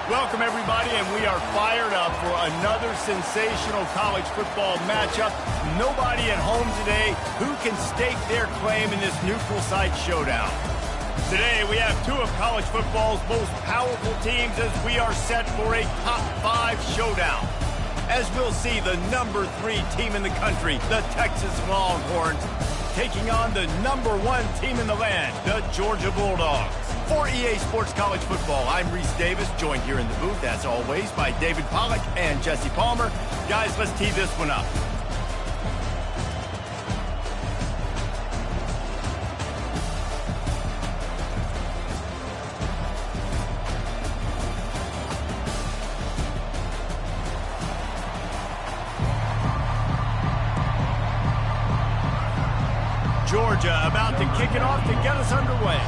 Welcome, everybody, and we are fired up for another sensational college football matchup. Nobody at home today who can stake their claim in this neutral site showdown. Today, we have two of college football's most powerful teams as we are set for a top 5 showdown. As we'll see, the number 3 team in the country, the Texas Longhorns, taking on the number 1 team in the land, the Georgia Bulldogs. For EA Sports College Football, I'm Reese Davis, joined here in the booth, as always, by David Pollack and Jesse Palmer. Guys, let's tee this one up. Georgia about to kick it off to get us underway.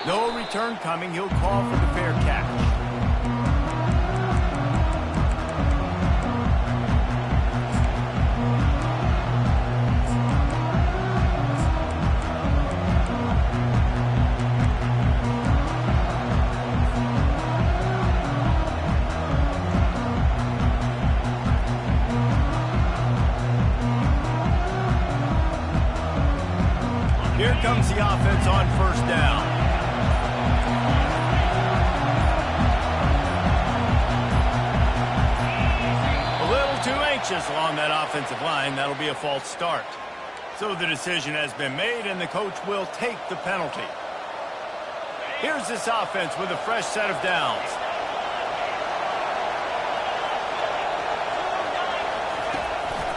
No return coming. He'll call for the fair catch. Here comes the offense on first down. Along that offensive line, that'll be a false start. So the decision has been made, and the coach will take the penalty. Here's this offense with a fresh set of downs.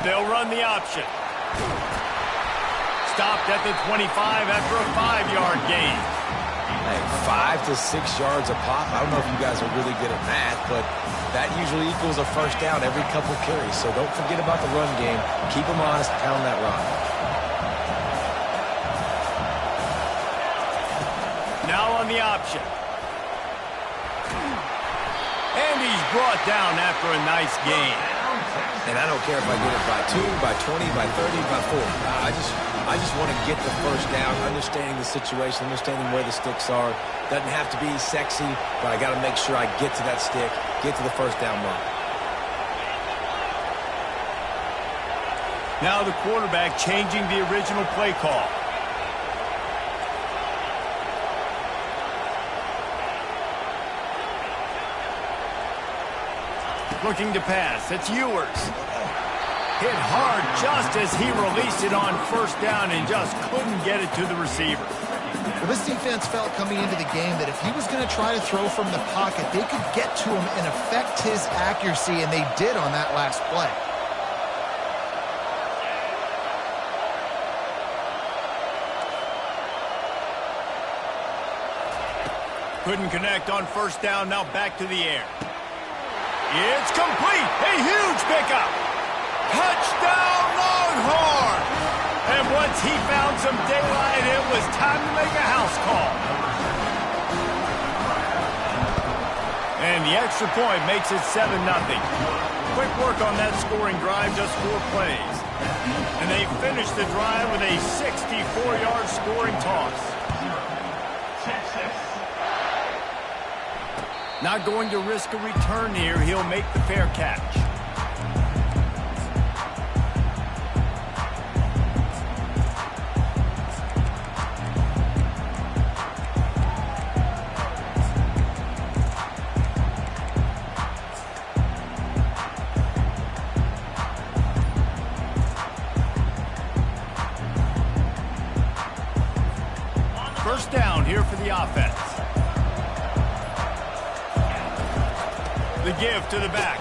They'll run the option. Stopped at the 25 after a 5-yard gain. Hey, 5 to 6 yards a pop. I don't know if you guys are really good at math, but that usually equals a first down every couple carries. So don't forget about the run game. Keep them honest, pound that rock. Now on the option. And he's brought down after a nice gain. And I don't care if I get it by 2, by 20, by 30, by 40. I just want to get the first down, understanding the situation, understanding where the sticks are. Doesn't have to be sexy, but I got to make sure I get to that stick, get to the first down mark. Now the quarterback changing the original play call. Looking to pass. It's Ewers. Hit hard just as he released it on first down and just couldn't get it to the receiver. Well, this defense felt coming into the game that if he was going to try to throw from the pocket, they could get to him and affect his accuracy, and they did on that last play. Couldn't connect on first down, now back to the air. It's complete! A huge pickup! Touchdown, Longhorn! And once he found some daylight, it was time to make a house call. And the extra point makes it 7-0. Quick work on that scoring drive, just 4 plays. And they finish the drive with a 64-yard scoring toss. Not going to risk a return here. He'll make the fair catch. First down here for the offense. The give to the back.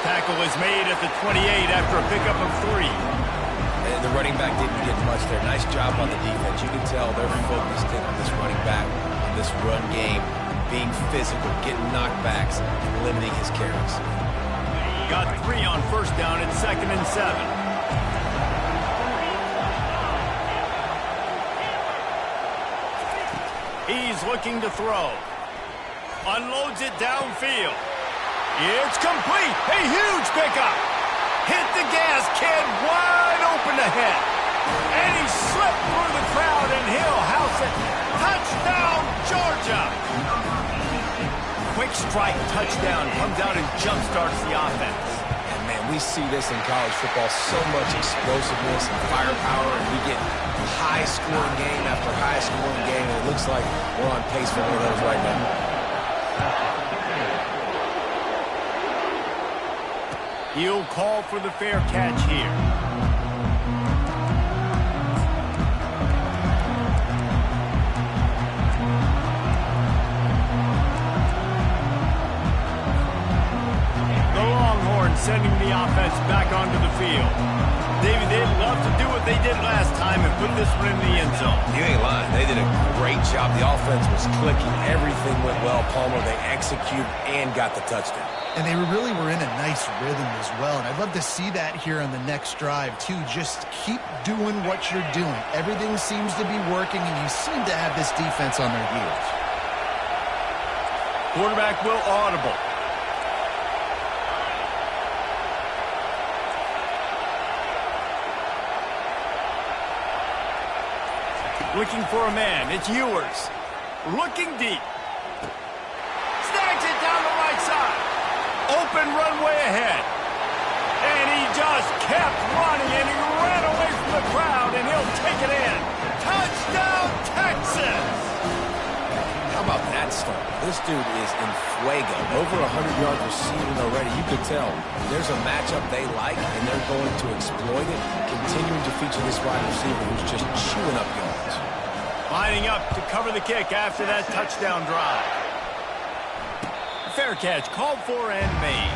Tackle is made at the 28 after a pickup of 3. And the running back didn't get much there. Nice job on the defense. You can tell they're focused in on this running back, on this run game, being physical, getting knockbacks, and limiting his carries. Got 3 on first down at 2nd and 7. He's looking to throw. Unloads it downfield. It's complete. A huge pickup. Hit the gas, kid. Wide open ahead. And he strike touchdown comes out and jump-starts the offense. And, man, we see this in college football, so much explosiveness and firepower, and we get high-scoring game after high-scoring game, and it looks like we're on pace for one of those right now. He'll call for the fair catch here. The Longhorns sending the offense back onto the field. David, they'd love to do what they did last time and put this one in the end zone. You ain't lying. They did a great job. The offense was clicking. Everything went well. Palmer, they executed and got the touchdown. And they really were in a nice rhythm as well. And I'd love to see that here on the next drive, too. Just keep doing what you're doing. Everything seems to be working, and you seem to have this defense on their heels. Quarterback will audible. Looking for a man. It's Ewers. Looking deep. Snags it down the right side. Open runway ahead. And he just kept running, and he ran away from the crowd, and he'll take it in. Touchdown, Texas! How about that start? This dude is in fuego. Over 100 yards receiving already. You could tell there's a matchup they like, and they're going to exploit it, continuing to feature this wide receiver who's just chewing up yards. Lining up to cover the kick after that touchdown drive. Fair catch called for and made.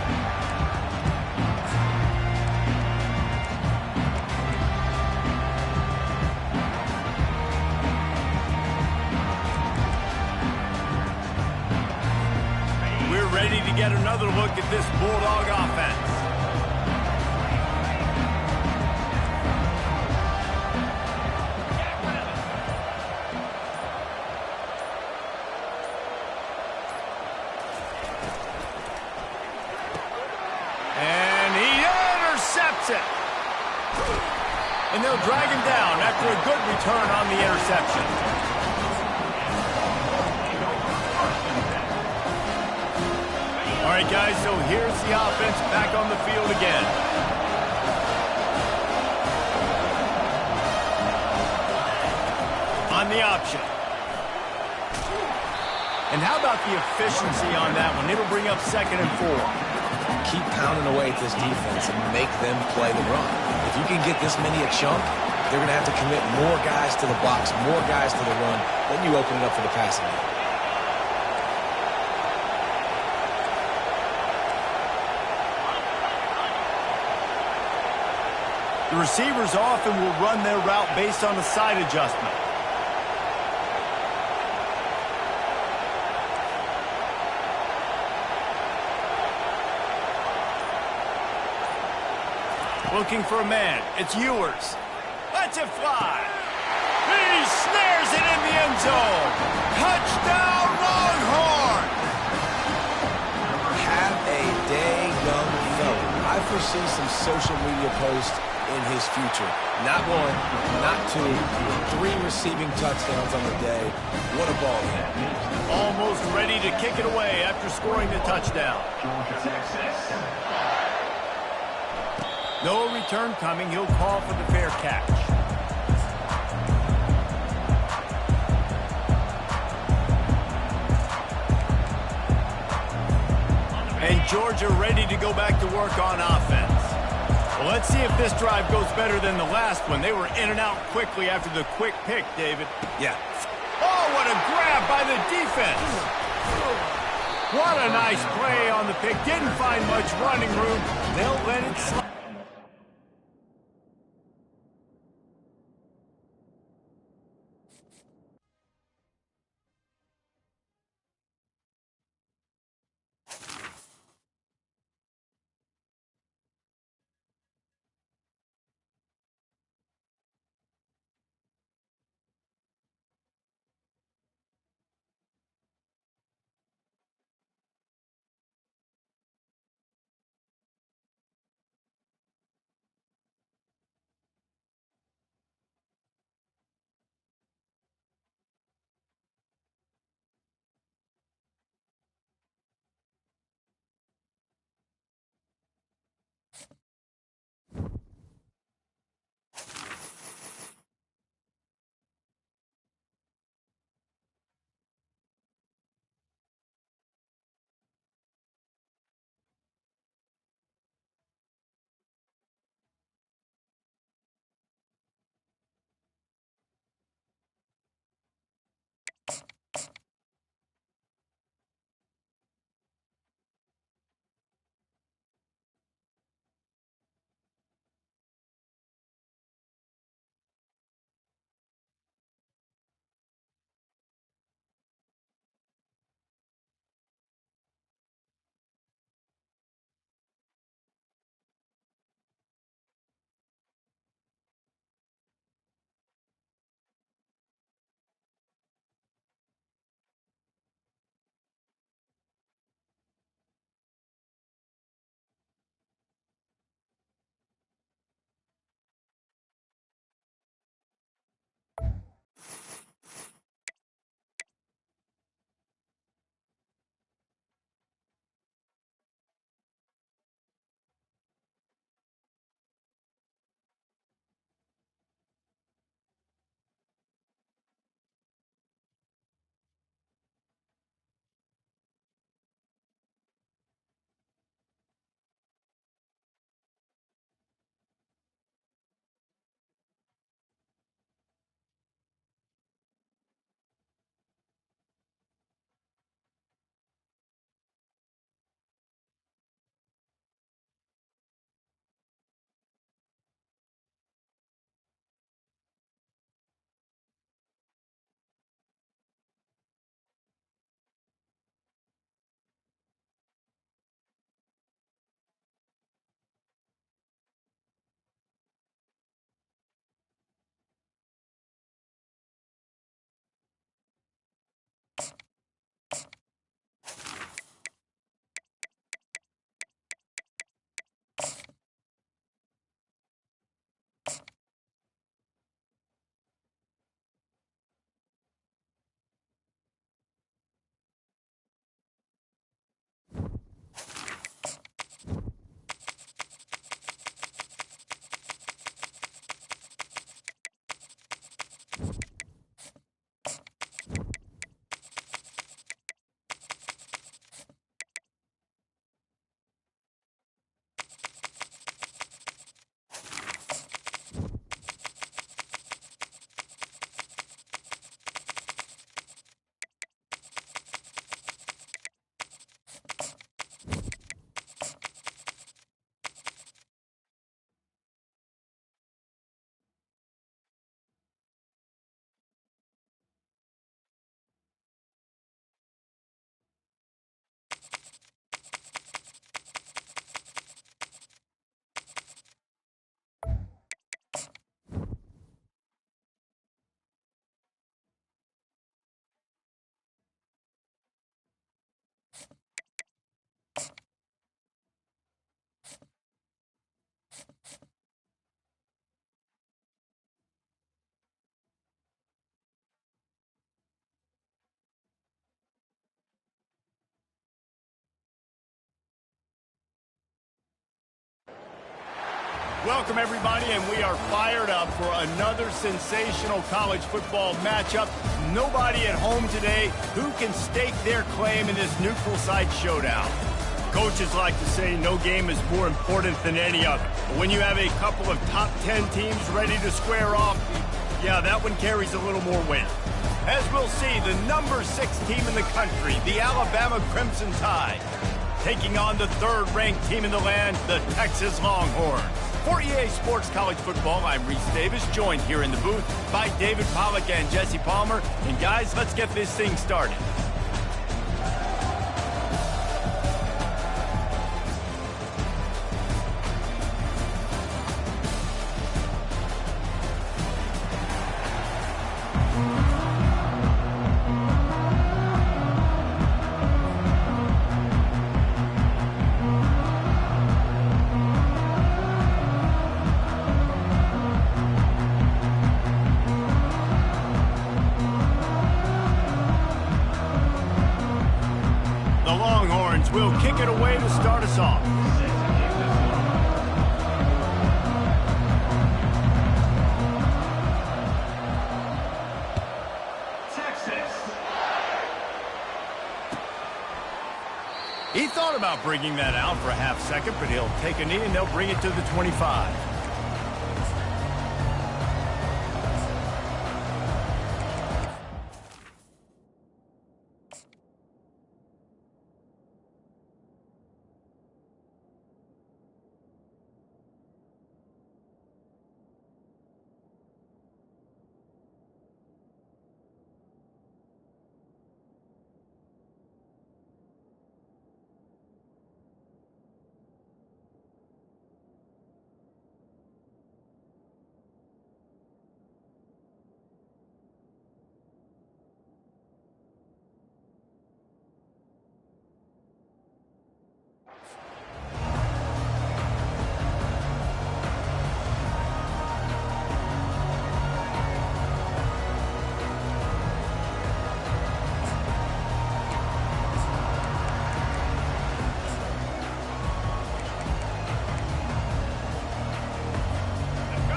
We're ready to get another look at this Bulldog offense. And they'll drag him down after a good return on the interception. All right, guys, so here's the offense back on the field again. On the option. And how about the efficiency on that one? It'll bring up 2nd and 4. Keep pounding away at this defense and make them play the run. If you can get this many a chunk, they're going to have to commit more guys to the box, more guys to the run. Then you open it up for the passing game. The receivers often will run their route based on the side adjustment. Looking for a man. It's Ewers. Lets it fly. He snares it in the end zone. Touchdown, Longhorn! Have a day, young fella. I foresee some social media posts in his future. Not one, not two, 3 receiving touchdowns on the day. What a ball game. Almost ready to kick it away after scoring the touchdown. No return coming. He'll call for the fair catch. And Georgia ready to go back to work on offense. Well, let's see if this drive goes better than the last one. They were in and out quickly after the quick pick, David. Yeah. Oh, what a grab by the defense. What a nice play on the pick. Didn't find much running room. They'll let it slide. Welcome, everybody, and we are fired up for another sensational college football matchup. Nobody at home today who can stake their claim in this neutral site showdown. Coaches like to say no game is more important than any other. But when you have a couple of top 10 teams ready to square off, yeah, that one carries a little more weight. As we'll see, the number 6 team in the country, the Alabama Crimson Tide, taking on the third-ranked team in the land, the Texas Longhorns. For EA Sports College Football, I'm Reese Davis, joined here in the booth by David Pollack and Jesse Palmer. And guys, let's get this thing started. Will kick it away to start us off. Texas. He thought about bringing that out for a half second, but he'll take a knee and they'll bring it to the 25.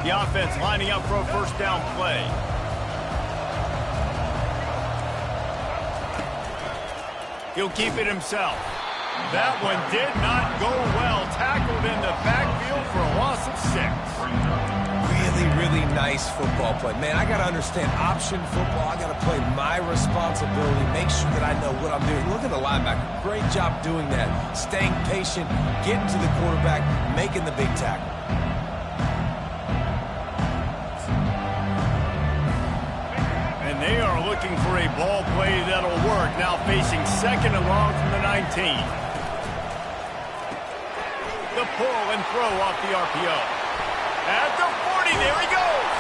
The offense lining up for a first down play. He'll keep it himself. That one did not go well. Tackled in the backfield for a loss of 6. Really, really nice football play. Man, I got to understand option football. I got to play my responsibility, make sure that I know what I'm doing. Look at the linebacker. Great job doing that. Staying patient, getting to the quarterback, making the big tackle. They are looking for a ball play that'll work. Now facing second and long from the 19. The pull and throw off the RPO. At the 40, there he goes.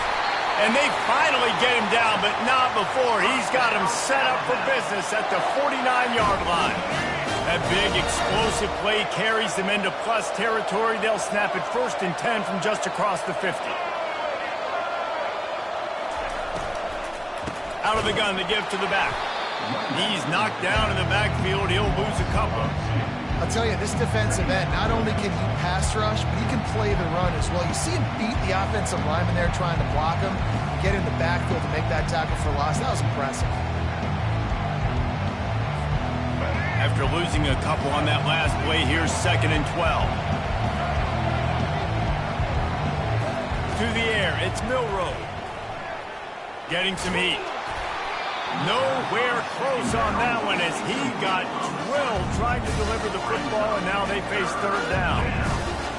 And they finally get him down, but not before. He's got him set up for business at the 49-yard line. That big explosive play carries them into plus territory. They'll snap it first and 10 from just across the 50. Out of the gun to give to the back. He's knocked down in the backfield. He'll lose a couple. I'll tell you, this defensive end, not only can he pass rush, but he can play the run as well. You see him beat the offensive lineman there trying to block him, get in the backfield to make that tackle for loss. That was impressive. After losing a couple on that last play, here's second and 12. To the air, it's Milroe. Getting some heat. Nowhere close on that one as he got drilled trying to deliver the football, and now they face third down.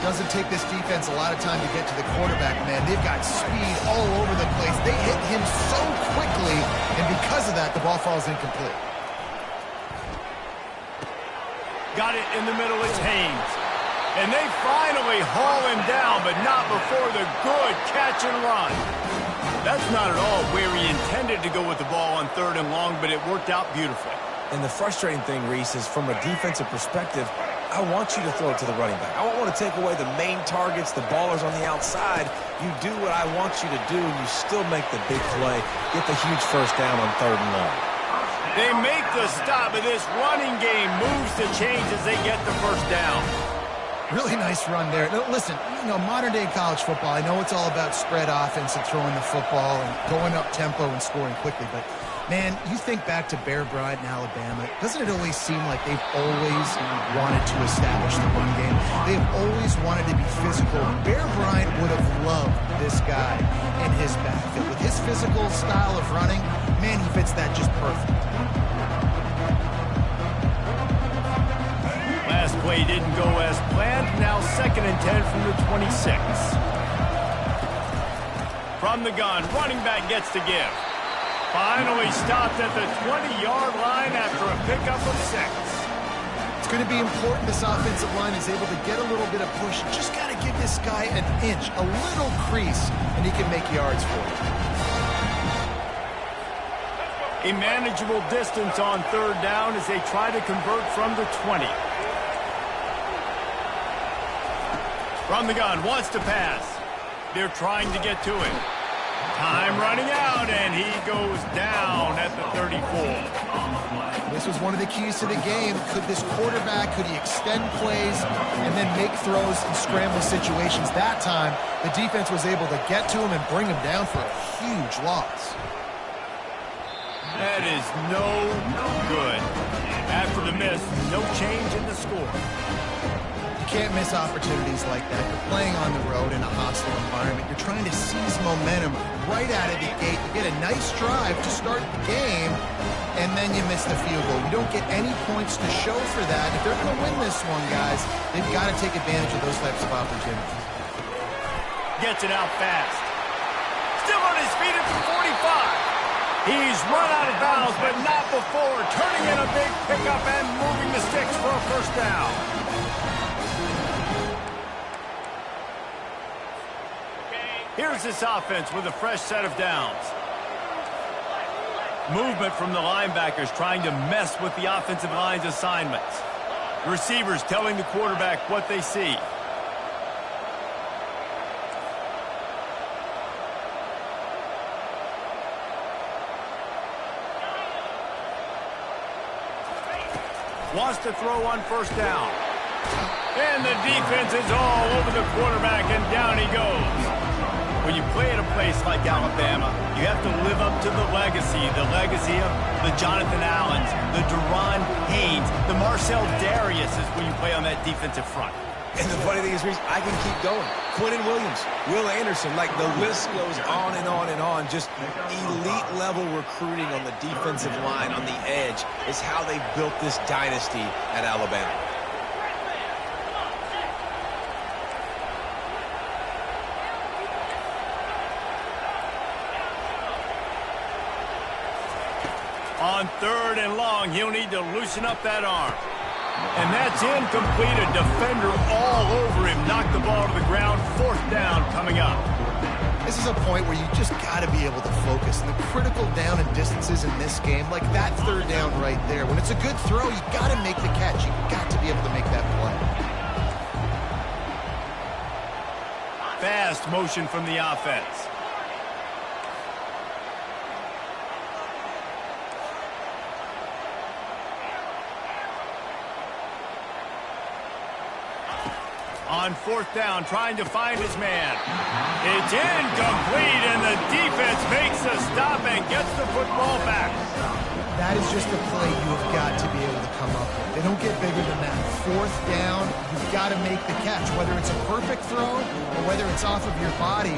Doesn't take this defense a lot of time to get to the quarterback, man. They've got speed all over the place. They hit him so quickly, and because of that, the ball falls incomplete. Got it in the middle, it's Haynes. And they finally haul him down, but not before the good catch and run. That's not at all where he intended to go with the ball on third and long, but it worked out beautifully. And the frustrating thing, Reese, is from a defensive perspective, I want you to throw it to the running back. I don't want to take away the main targets, the ballers on the outside. You do what I want you to do, and you still make the big play, get the huge first down on third and long. They make the stop, but this running game moves the chains as they get the first down. Really nice run there. Now, listen, modern-day college football, I know it's all about spread offense and throwing the football and going up tempo and scoring quickly, but, man, you think back to Bear Bryant in Alabama, doesn't it always seem like they've always wanted to establish the run game? They've always wanted to be physical. Bear Bryant would have loved this guy in his backfield. With his physical style of running, man, he fits that just perfect. Last play didn't go as planned. Now 2nd and 10 from the 26. From the gun, running back gets to give. Finally stopped at the 20-yard line after a pickup of 6. It's going to be important this offensive line is able to get a little bit of push. Just got to give this guy an inch, a little crease, and he can make yards for you. A manageable distance on 3rd down as they try to convert from the 20. From the gun, wants to pass. They're trying to get to him. Time running out, and he goes down at the 34. This was one of the keys to the game. Could this quarterback, could he extend plays and then make throws in scramble situations? That time, the defense was able to get to him and bring him down for a huge loss. That is no good. After the miss, no change in the score. You can't miss opportunities like that. You're playing on the road in a hostile environment. You're trying to seize momentum right out of the gate. You get a nice drive to start the game, and then you miss the field goal. You don't get any points to show for that. If they're going to win this one, guys, they've got to take advantage of those types of opportunities. Gets it out fast. Still on his feet at the 45. He's run out of bounds, but not before turning in a big pickup and moving the sticks for a 1st down. Here's this offense with a fresh set of downs. Movement from the linebackers trying to mess with the offensive line's assignments. Receivers telling the quarterback what they see. Wants to throw on 1st down. And the defense is all over the quarterback, and down he goes. When you play at a place like Alabama, you have to live up to the legacy of the Jonathan Allens, the Deron Haynes, the Marcel Dariuses when you play on that defensive front. And the funny thing is, Reese, I can keep going. Quentin Williams, Will Anderson, like the list goes on and on and on. Just elite level recruiting on the defensive line, on the edge, is how they built this dynasty at Alabama. On 3rd and long, he'll need to loosen up that arm. And that's incomplete. A defender all over him. Knocked the ball to the ground. 4th down coming up. This is a point where you just got to be able to focus. And the critical down and distances in this game, like that 3rd down right there, when it's a good throw, you got to make the catch. You got to be able to make that play. Fast motion from the offense. On 4th down, trying to find his man. It's incomplete, and the defense makes a stop and gets the football back. That is just a play you've got to be able to come up with. They don't get bigger than that. 4th down, you've got to make the catch. Whether it's a perfect throw or whether it's off of your body,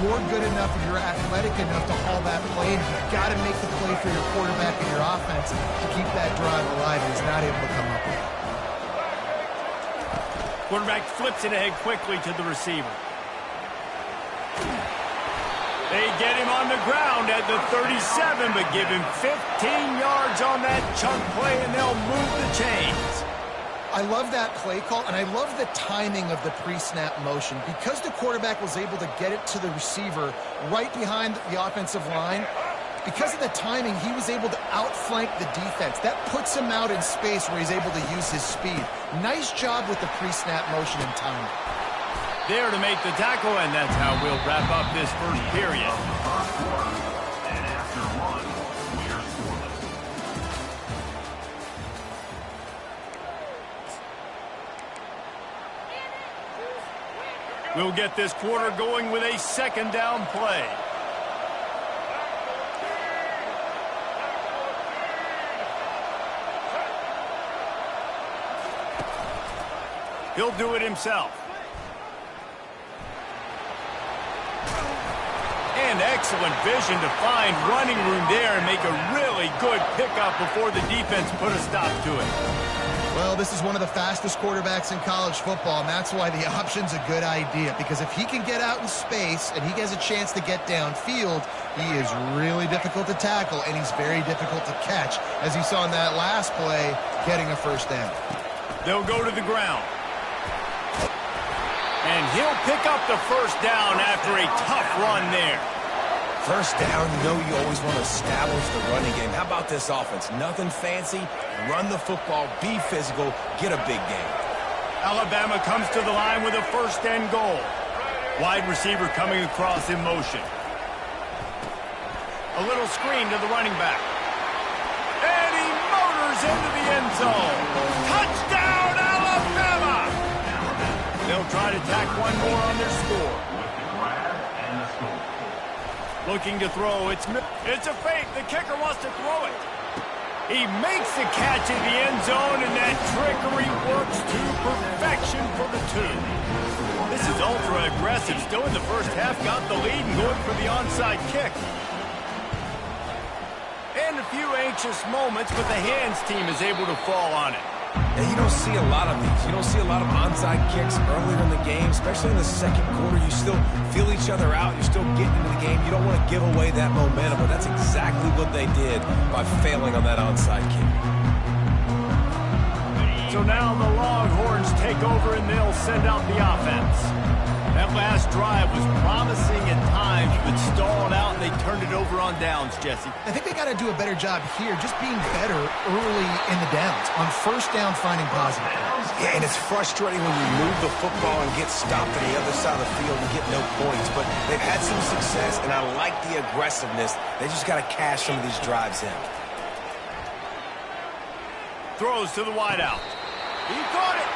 you're good enough and you're athletic enough to haul that play, and you've got to make the play for your quarterback and your offense to keep that drive alive, and he's not able to come up with it. Quarterback flips it ahead quickly to the receiver. They get him on the ground at the 37, but give him 15 yards on that chunk play, and they'll move the chains. I love that play call, and I love the timing of the pre-snap motion. Because the quarterback was able to get it to the receiver right behind the offensive line, because of the timing, he was able to outflank the defense. That puts him out in space where he's able to use his speed. Nice job with the pre-snap motion and timing. There to make the tackle, and that's how we'll wrap up this 1st period. We'll get this quarter going with a second down play. He'll do it himself. And excellent vision to find running room there and make a really good pickup before the defense put a stop to it. Well, this is one of the fastest quarterbacks in college football, and that's why the option's a good idea, because if he can get out in space and he has a chance to get downfield, he is really difficult to tackle, and he's very difficult to catch, as you saw in that last play, getting a first down. They'll go to the ground. And he'll pick up the first down after a tough run there. First down, you know you always want to establish the running game. How about this offense? Nothing fancy. Run the football, be physical, get a big game. Alabama comes to the line with a first and goal. Wide receiver coming across in motion. A little screen to the running back. And he motors into the end zone. Touchdown, Alabama! They'll try to tack one more on their score. Looking to throw. It's a fake. The kicker wants to throw it. He makes the catch in the end zone, and that trickery works to perfection for the two. This is ultra aggressive. Still in the first half, got the lead and going for the onside kick. And a few anxious moments, but the hands team is able to fall on it. Yeah, you don't see a lot of these. You don't see a lot of onside kicks earlier in the game, especially in the second quarter. You still feel each other out. You're still getting into the game. You don't want to give away that momentum, but that's exactly what they did by failing on that onside kick. So now the Longhorns take over, and they'll send out the offense. That last drive was promising at times, but stalled out, and they turned it over on downs, Jesse. I think they got to do a better job here, just being better early in the downs. On first down, finding positive plays. Yeah, and it's frustrating when you move the football and get stopped on the other side of the field and get no points. But they've had some success, and I like the aggressiveness. They just got to cash some of these drives in. Throws to the wideout. He caught it.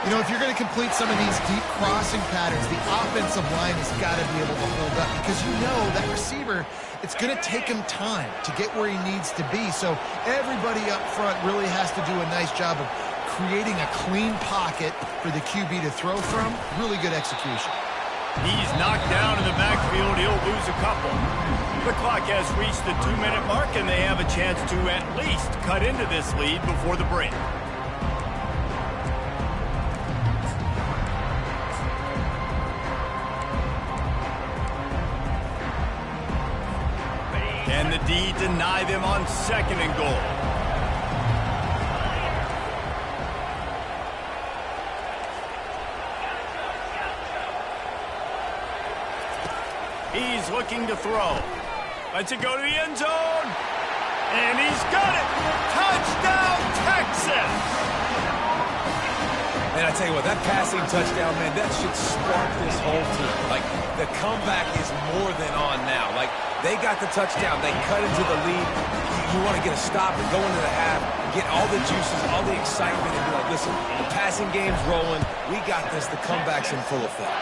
You know, if you're going to complete some of these deep crossing patterns, the offensive line has got to be able to hold up, because you know that receiver, it's going to take him time to get where he needs to be. So everybody up front really has to do a nice job of creating a clean pocket for the QB to throw from. Really good execution. He's knocked down in the backfield. He'll lose a couple. The clock has reached the 2-minute mark, and they have a chance to at least cut into this lead before the break. Can the D deny them on second and goal? He's looking to throw. Lets it go to the end zone. And he's got it. Touchdown, Texas! Man, I tell you what, that passing touchdown, man, that should spark this whole team. Like, the comeback is more than on now. Like, they got the touchdown. They cut into the lead. You want to get a stop and go into the half, get all the juices, all the excitement, and be like, listen, the passing game's rolling. We got this. The comeback's in full effect.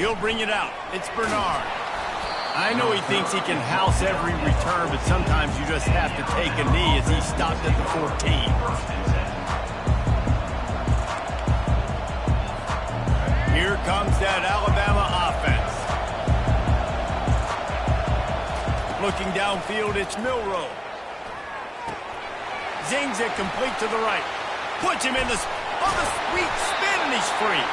He'll bring it out. It's Bernard. I know he thinks he can house every return, but sometimes you just have to take a knee as he stopped at the 14. Here comes that Alabama offense. Looking downfield, it's Milroe. Zings it complete to the right. Puts him in the sweet spin, and he's free.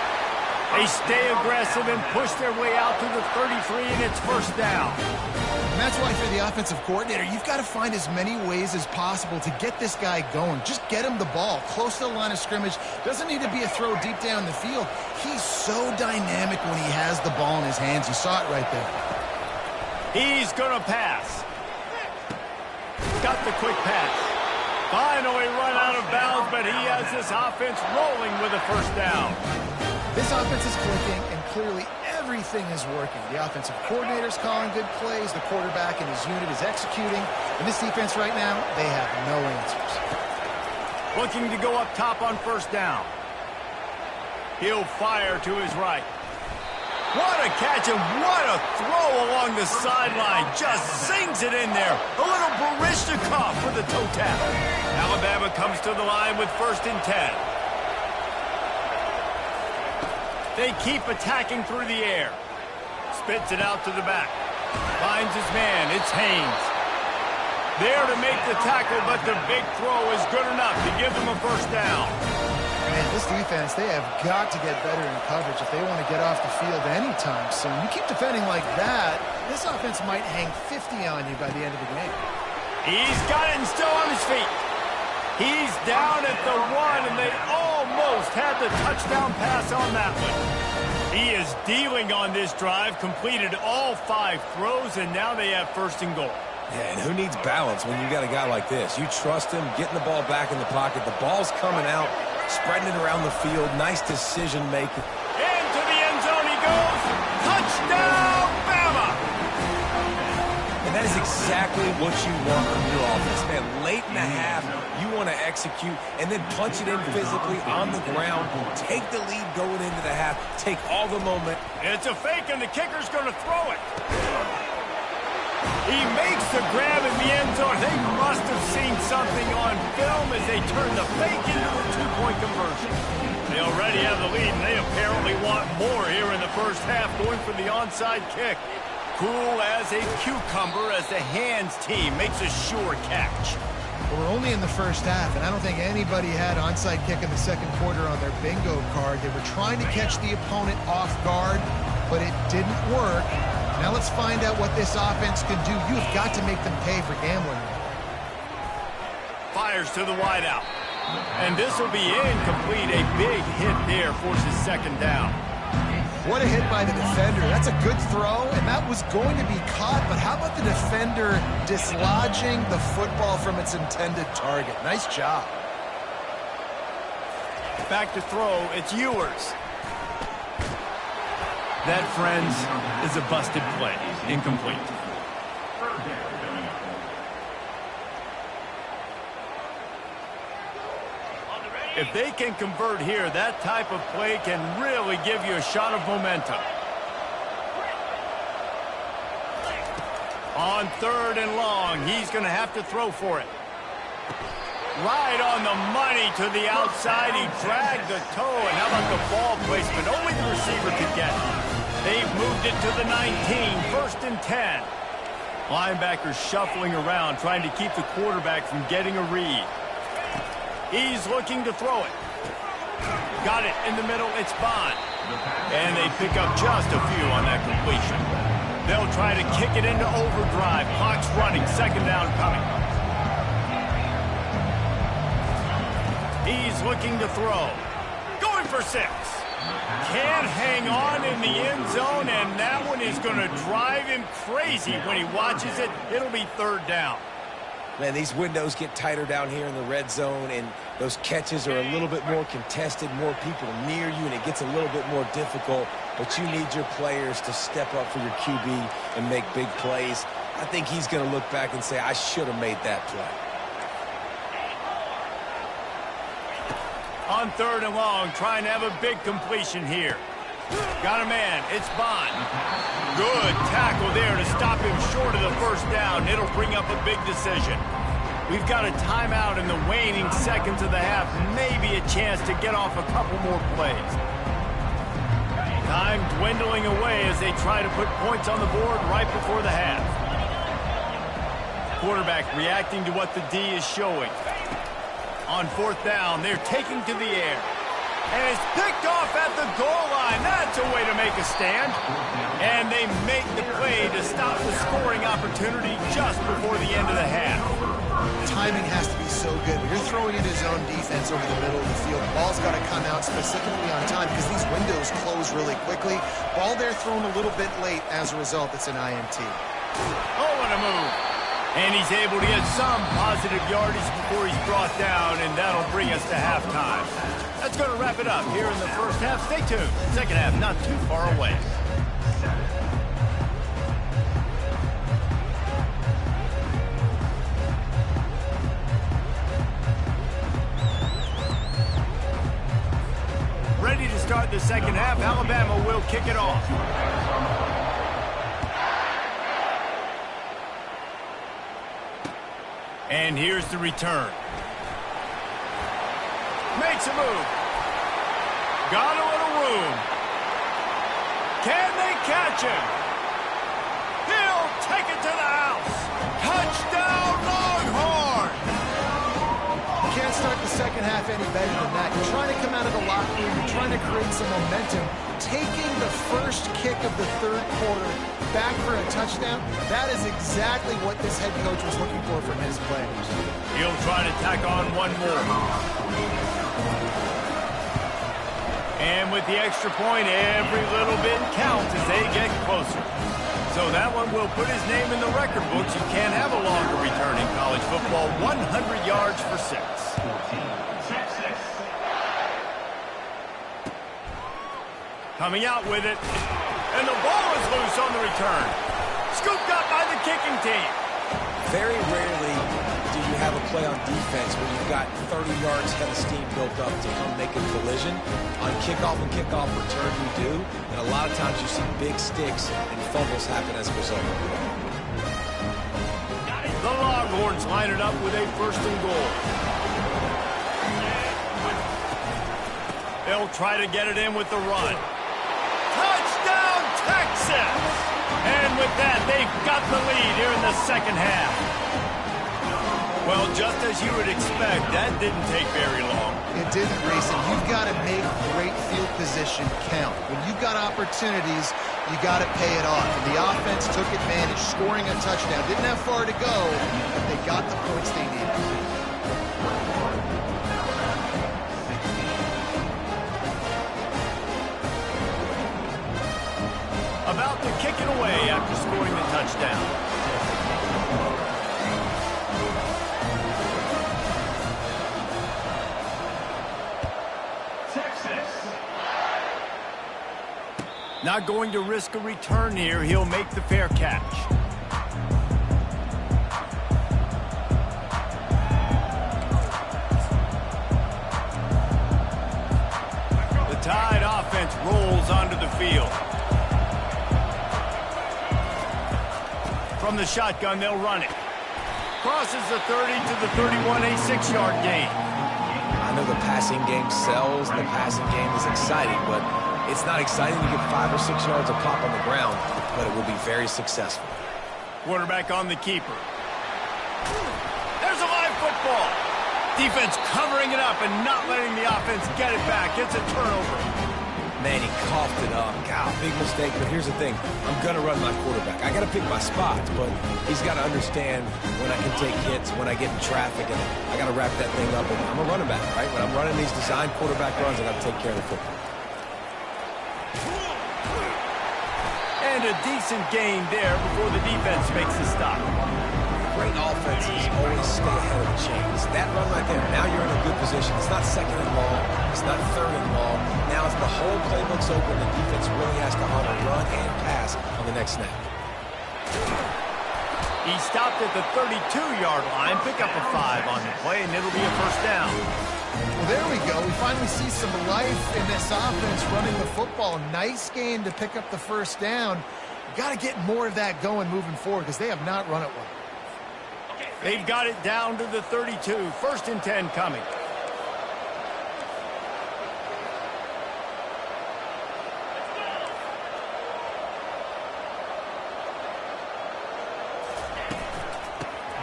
They stay aggressive and push their way out to the 33, and it's first down. And that's why for the offensive coordinator, you've got to find as many ways as possible to get this guy going. Just get him the ball close to the line of scrimmage. Doesn't need to be a throw deep down the field. He's so dynamic when he has the ball in his hands. You saw it right there. He's going to pass. Got the quick pass. Finally run out of bounds, but he has this offense rolling with a first down. This offense is clicking, and clearly everything is working. The offensive coordinator's calling good plays. The quarterback and his unit is executing. And this defense right now, they have no answers. Looking to go up top on first down. He'll fire to his right. What a catch and what a throw along the sideline. Just zings it in there. A little Baryshnikov with a toe tap. Alabama comes to the line with 1st and 10. They keep attacking through the air. Spits it out to the back. Finds his man. It's Haynes. There to make the tackle, but the big throw is good enough to give them a 1st down. Man, this defense, they have got to get better in coverage if they want to get off the field anytime soon. You keep defending like that, this offense might hang 50 on you by the end of the game. He's got it and still on his feet. He's down at the 1, and they almost had the touchdown pass on that one. He is dealing on this drive, completed all 5 throws, and now they have 1st and goal. Yeah, and who needs balance when you got a guy like this? You trust him, getting the ball back in the pocket. The ball's coming out, spreading it around the field. Nice decision-making. Into the end zone he goes. Touchdown, Bama! And that is exactly what you want from your offense, man. Late in the half, you want to execute and then punch it in physically on the ground. Take the lead going into the half. Take all the moment. It's a fake, and the kicker's going to throw it. He makes the grab in the end zone. They must have seen something on film as they turn the fake into a 2-point conversion. They already have the lead, and they apparently want more here in the 1st half, going for the onside kick. Cool as a cucumber as the hands team makes a sure catch. Well, we're only in the 1st half, and I don't think anybody had onside kick in the 2nd quarter on their bingo card. They were trying to catch the opponent off guard, but it didn't work. Now let's find out what this offense can do. You've got to make them pay for gambling. Fires to the wideout. And this will be incomplete. A big hit there forces 2nd down. What a hit by the defender. That's a good throw, and that was going to be caught. But how about the defender dislodging the football from its intended target? Nice job. Back to throw. It's Ewers. That, friends, is a busted play. Incomplete. If they can convert here, that type of play can really give you a shot of momentum. On 3rd and long, he's going to have to throw for it. Right on the money to the outside. He dragged the toe, and how about the ball placement? Only the receiver could get it. They've moved it to the 19, 1st and 10. Linebackers shuffling around, trying to keep the quarterback from getting a read. He's looking to throw it. Got it in the middle. It's Bond. And they pick up just a few on that completion. They'll try to kick it into overdrive. Clock's running. 2nd down coming. He's looking to throw. Going for 6. Can't hang on in the end zone, and that one is going to drive him crazy when he watches it. It'll be 3rd down. Man, these windows get tighter down here in the red zone, and those catches are a little bit more contested, more people near you, and it gets a little bit more difficult. But you need your players to step up for your QB and make big plays. I think he's going to look back and say, I should have made that play. On 3rd and long, trying to have a big completion here. Got a man. It's Bond. Good tackle there to stop him short of the 1st down. It'll bring up a big decision. We've got a timeout in the waning seconds of the half. Maybe a chance to get off a couple more plays. Time dwindling away as they try to put points on the board right before the half. Quarterback reacting to what the D is showing. On 4th down, they're taking to the air. And it's picked off at the goal line. That's a way to make a stand. And they make the play to stop the scoring opportunity just before the end of the half. Timing has to be so good. When you're throwing into zone defense over the middle of the field, the ball's got to come out specifically on time because these windows close really quickly. Ball there thrown a little bit late. As a result, it's an INT. Oh, what a move. And he's able to get some positive yardage before he's brought down, and that'll bring us to halftime. That's going to wrap it up here in the 1st half. Stay tuned. 2nd half not too far away. Ready to start the second half. Alabama will kick it off. And here's the return. Makes a move. Got a little room. Can they catch him? He'll take it to the house. Touchdown, Longhorn! Can't start the second half any better than that. You're trying to come out of the locker room. You're trying to create some momentum. Taking the first kick of the third quarter back for a touchdown, that is exactly what this head coach was looking for from his players. He'll try to tack on one more. And with the extra point, every little bit counts as they get closer. So that one will put his name in the record books. You can't have a longer return in college football. 100 yards for 6. Coming out with it. And the ball is loose on the return. Scooped up by the kicking team. Very rarely do you have a play on defense when you've got 30 yards head of steam built up to come make a collision. On kickoff and kickoff return, you do. And a lot of times you see big sticks and fumbles happen as a result. The Longhorns line it up with a 1st and goal. They'll try to get it in with the run. Touchdown, Texas! And with that, they've got the lead here in the second half. Well, just as you would expect, that didn't take very long. It didn't, Reese, and you've got to make great field position count. When you've got opportunities, you got to pay it off. And the offense took advantage, scoring a touchdown. Didn't have far to go, but they got the points they needed. About to kick it away after scoring the touchdown. Not going to risk a return here. He'll make the fair catch. The Tide offense rolls onto the field. From the shotgun, they'll run it. Crosses the 30 to the 31, a 6-yard gain. I know the passing game sells, the passing game is exciting, but it's not exciting to get 5 or 6 yards of pop on the ground, but it will be very successful. Quarterback on the keeper. There's a live football. Defense covering it up and not letting the offense get it back. It's a turnover. Man, he coughed it up. God, big mistake, but here's the thing. I'm going to run my quarterback. I got to pick my spots, but he's got to understand when I can take hits, when I get in traffic, and I got to wrap that thing up. And I'm a running back, right? When I'm running these design quarterback runs, I got to take care of the football. And a decent gain there before the defense makes the stop. Great offenses always stay ahead of the chains. That run right there, now you're in a good position. It's not 2nd and long. It's not 3rd and long. Now as the whole playbook's open, the defense really has to honor run and pass on the next snap. He stopped at the 32-yard line. Pick up a 5 on the play, and it'll be a 1st down. Well, there we go. We finally see some life in this offense running the football. Nice game to pick up the 1st down. Got to get more of that going moving forward because they have not run it well. They've got it down to the 32. 1st and 10 coming.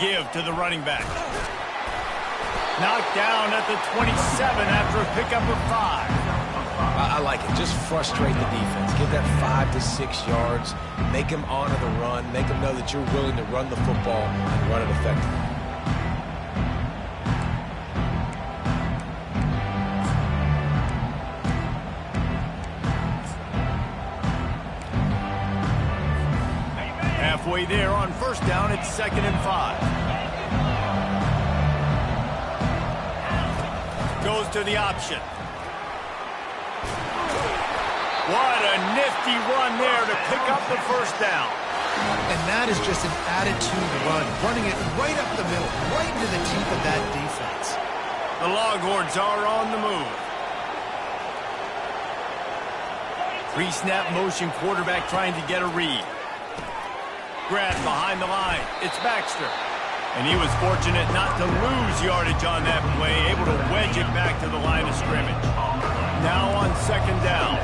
Give to the running back. Knocked down at the 27 after a pickup of 5. I like it. Just frustrate the defense. Give that 5 to 6 yards. Make them honor the run. Make them know that you're willing to run the football and run it effectively. Halfway there on 1st down, it's 2nd and 5. Goes to the option. What a nifty run there to pick up the 1st down. And that is just an attitude run, running it right up the middle, right into the teeth of that defense. The Longhorns are on the move. Pre-snap motion quarterback trying to get a read. Grab behind the line. It's Baxter. And he was fortunate not to lose yardage on that play, able to wedge it back to the line of scrimmage. Now on second down.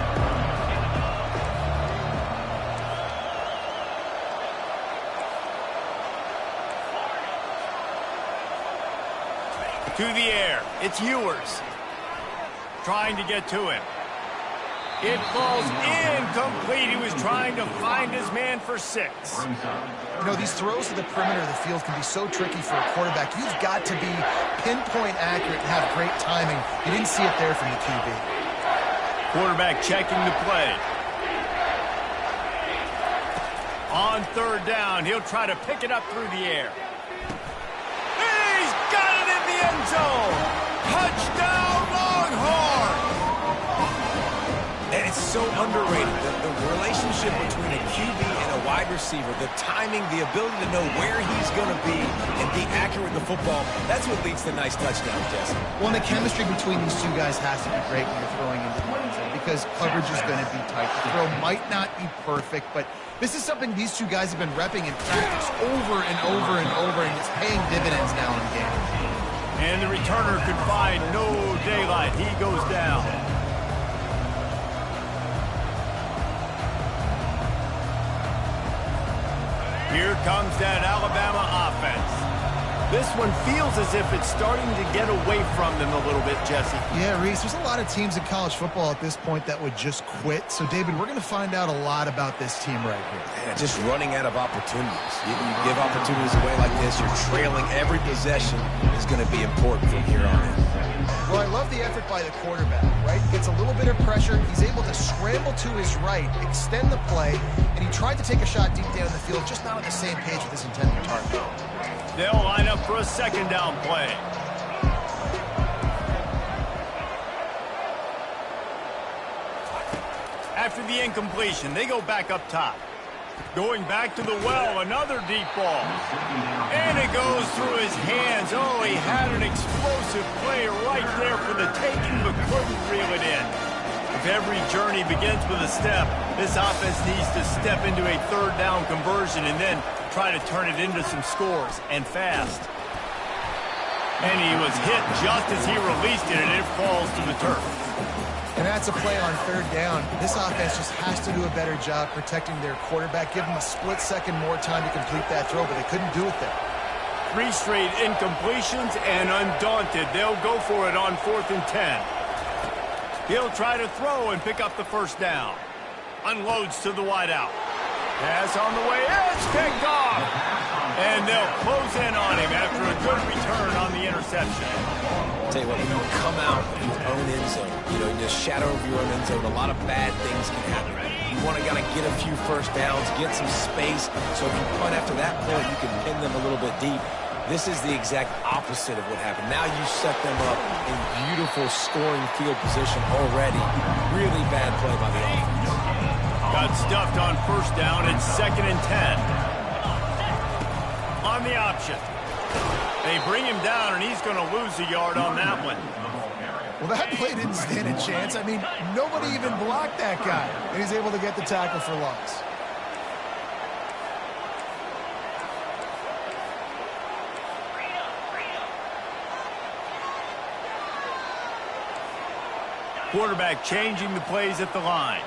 To the air. It's Ewers. Trying to get to him. It falls incomplete. He was trying to find his man for 6. You know, these throws to the perimeter of the field can be so tricky for a quarterback. You've got to be pinpoint accurate and have great timing. You didn't see it there from the QB. Quarterback checking the play. On third down, he'll try to pick it up through the air. He's got it in the end zone. Touchdown, Longhorn! And it's so underrated, the relationship between a QB and a wide receiver, the timing, the ability to know where he's going to be and be accurate with the football, that's what leads to nice touchdowns, Jesse. Well, the chemistry between these two guys has to be great when you're throwing into the end zone because coverage is going to be tight. The throw might not be perfect, but this is something these two guys have been repping in practice over and over and over, and it's paying dividends now in the game. And the returner could find no daylight. He goes down. Here comes that Alabama offense. This one feels as if it's starting to get away from them a little bit, Jesse. Yeah, Reese, there's a lot of teams in college football at this point that would just quit. So, David, we're going to find out a lot about this team right here. Yeah, just running out of opportunities. You give opportunities away like this, you're trailing every possession is going to be important from here on in. Well, I love the effort by the quarterback, right? Gets a little bit of pressure. He's able to scramble to his right, extend the play, and he tried to take a shot deep down the field, just not on the same page with his intended target. They'll line up for a second down play. After the incompletion, they go back up top. Going back to the well, another deep ball. And it goes through his hands. Oh, he had an explosive play right there for the taking, but couldn't reel it in. If every journey begins with a step, this offense needs to step into a third down conversion and then try to turn it into some scores, and fast. And he was hit just as he released it, and it falls to the turf. And that's a play on third down. This offense just has to do a better job protecting their quarterback. Give him a split second more time to complete that throw, but they couldn't do it there. 3 straight incompletions, and undaunted, they'll go for it on 4th and 10. He'll try to throw and pick up the first down. Unloads to the wideout. Pass on the way, it's picked off! And they'll close in on him after a good return on the interception. I'll tell you what, when you come out of your own end zone, you just shadow over your own end zone, a lot of bad things can happen. You want to get a few first downs, get some space, so if you punt after that point, you can pin them a little bit deep. This is the exact opposite of what happened. Now you set them up in beautiful scoring field position already. Really bad play by the offense. Got stuffed on first down. It's 2nd and 10. On the option. They bring him down, and he's going to lose a yard on that one. Well, that play didn't stand a chance. I mean, nobody even blocked that guy, and he's able to get the tackle for loss. Quarterback changing the plays at the line.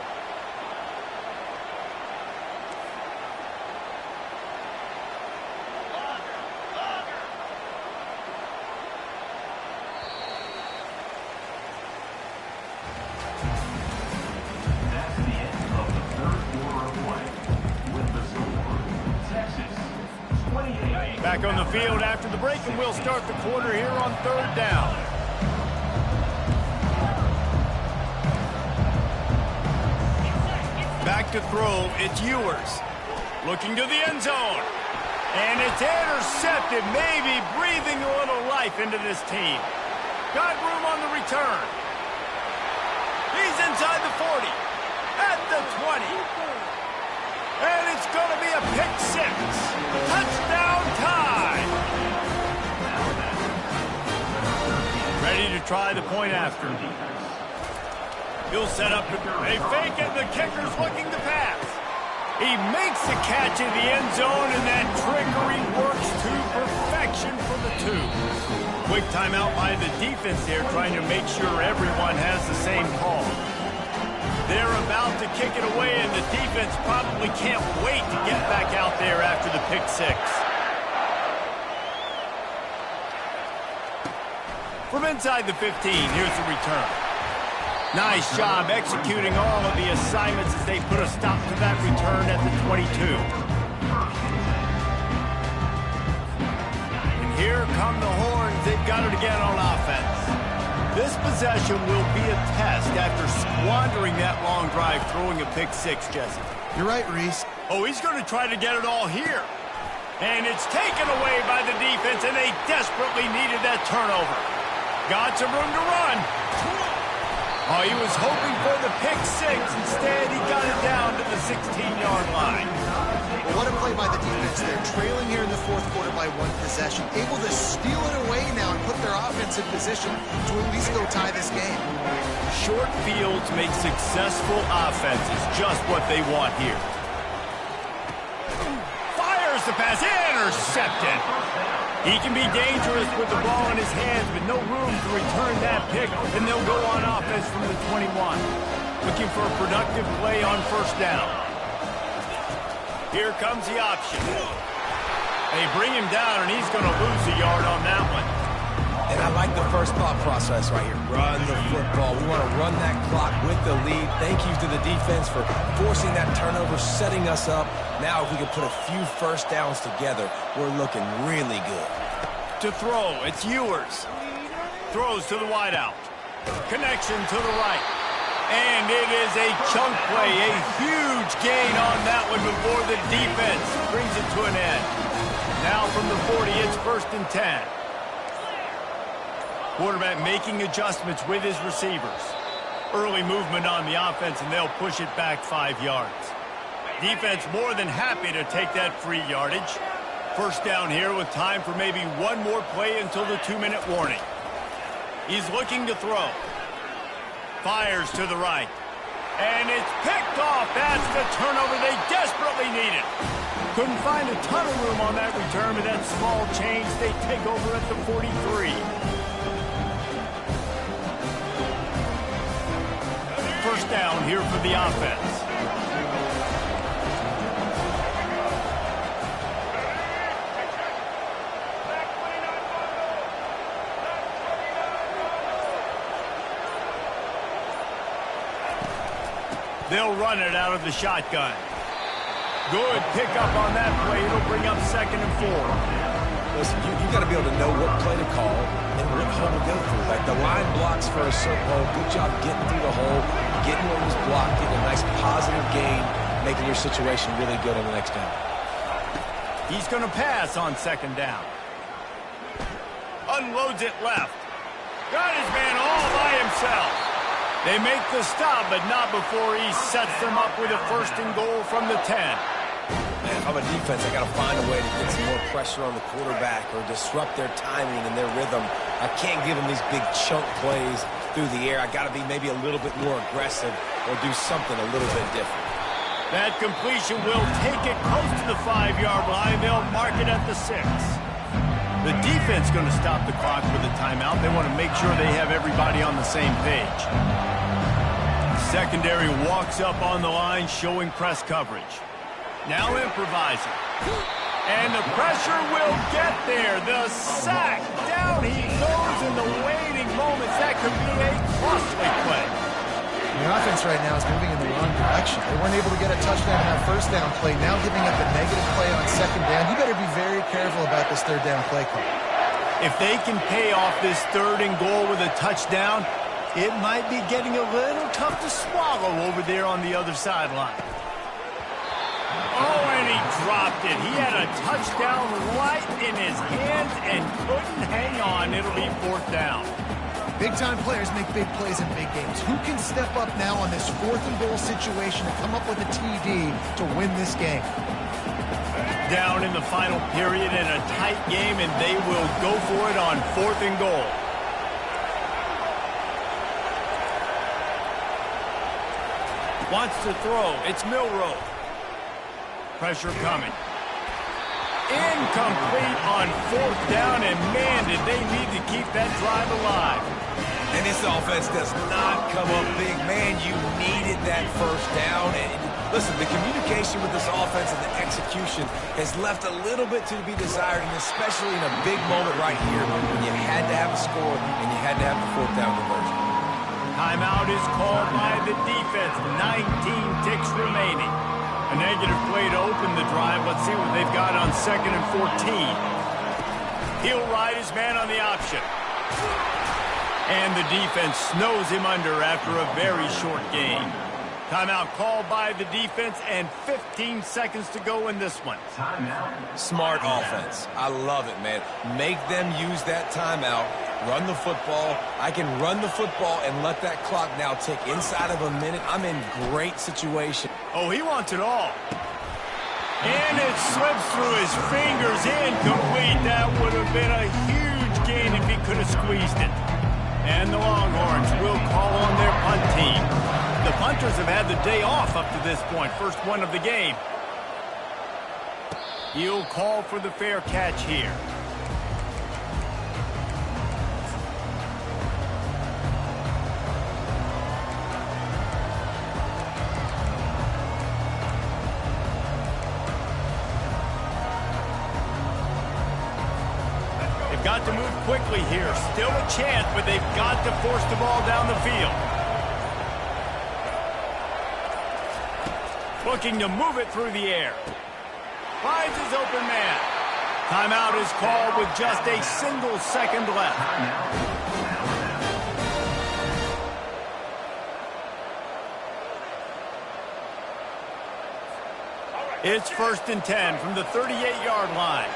Back on the field after the break, and we'll start the quarter here on 3rd down. Back to throw, it's Ewers. Looking to the end zone. And it's intercepted, maybe breathing a little life into this team. Got room on the return. He's inside the 40. At the 20. And it's going to be a pick 6. Touchdown tie. Ready to try the point after. He'll set up. They fake it. The kicker's looking to pass. He makes the catch in the end zone, and that trickery works to perfection for the 2. Quick timeout by the defense there, trying to make sure everyone has the same call. They're about to kick it away, and the defense probably can't wait to get back out there after the pick 6. From inside the 15, here's the return. Nice job executing all of the assignments as they put a stop to that return at the 22. And here come the horns. They've got it again on offense. This possession will be a test after squandering that long drive throwing a pick 6, Jesse. You're right, Reese. Oh, he's going to try to get it all here. And it's taken away by the defense, and they desperately needed that turnover. Got some room to run. Oh, he was hoping for the pick 6. Instead, he got it down to the 16-yard line. Well, what a play by the defense there. Trailing here in the 4th quarter by 1 possession. Able to steal it away now and put their offense in position to at least go tie this game. Short fields make successful offenses just what they want here. Fires the pass. Intercepted. He can be dangerous with the ball in his hands, but no room to return that pick, and they'll go on offense from the 21. Looking for a productive play on 1st down. Here comes the option. They bring him down, and he's going to lose a yard on that one. And I like the first thought process right here. Run the football. We want to run that clock with the lead. Thank you to the defense for forcing that turnover, setting us up. Now if we can put a few first downs together, we're looking really good. To throw, it's Ewers. Throws to the wideout. Connection to the right. And it is a chunk play, a huge gain on that one before the defense brings it to an end. Now from the 40, it's 1st and 10. Quarterback making adjustments with his receivers. Early movement on the offense, and they'll push it back 5 yards. Defense more than happy to take that free yardage. 1st down here with time for maybe one more play until the 2-minute warning. He's looking to throw. Fires to the right. And it's picked off. That's the turnover they desperately needed. Couldn't find a ton of room on that return, but that small change, they take over at the 43. 1st down here for the offense. They'll run it out of the shotgun. Good pickup on that play. It'll bring up 2nd and 4. Listen, you got to be able to know what play to call and what hole to go through. Like the line blocks for a certain hole. Good job getting through the hole, getting what was blocked, getting a nice positive gain, making your situation really good on the next down. He's going to pass on 2nd down. Unloads it left. Got his man all by himself. They make the stop, but not before he sets them up with a 1st and goal from the 10. Man, if I'm a defense, I got to find a way to get some more pressure on the quarterback or disrupt their timing and their rhythm. I can't give them these big chunk plays through the air. I got to be maybe a little bit more aggressive or do something a little bit different. That completion will take it close to the 5-yard line. They'll mark it at the 6. The defense going to stop the clock with a timeout. They want to make sure they have everybody on the same page. Secondary walks up on the line, showing press coverage. Now improvising. And the pressure will get there. The sack. Down he goes in the waiting moments. That could be a costly play. The offense right now is moving in the wrong direction. They weren't able to get a touchdown on that 1st down play. Now giving up a negative play on 2nd down. You better be very careful about this 3rd down play call. If they can pay off this 3rd and goal with a touchdown, it might be getting a little tough to swallow over there on the other sideline. Oh, and he dropped it. He had a touchdown right in his hands and couldn't hang on. It'll be 4th down. Big-time players make big plays in big games. Who can step up now on this 4th and goal situation and come up with a TD to win this game? Down in the final period in a tight game, and they will go for it on 4th and goal. Wants to throw. It's Milroe. Pressure coming. Incomplete on 4th down, and man, did they need to keep that drive alive. And this offense does not come up big. Man, you needed that first down. And listen, the communication with this offense and the execution has left a little bit to be desired, and especially in a big moment right here when you had to have a score and you had to have the 4th down conversion. Timeout is called by the defense. 19 ticks remaining. A negative play to open the drive. Let's see what they've got on 2nd and 14. He'll ride his man on the option. And the defense snows him under after a very short game. Timeout called by the defense, and 15 seconds to go in this one. Smart offense. I love it, man. Make them use that timeout. Run the football. I can run the football and let that clock now tick inside of a minute. I'm in great situation. Oh, he wants it all. And it slips through his fingers, incomplete. That would have been a huge gain if he could have squeezed it. And the Longhorns will call on their punt team. The punters have had the day off up to this point. First one of the game. He'll call for the fair catch here. They've got to move quickly here. Still a chance, but they've got to force the ball down the field. Looking to move it through the air. Finds his open man. Timeout is called with just a single second left. It's 1st and 10 from the 38-yard line.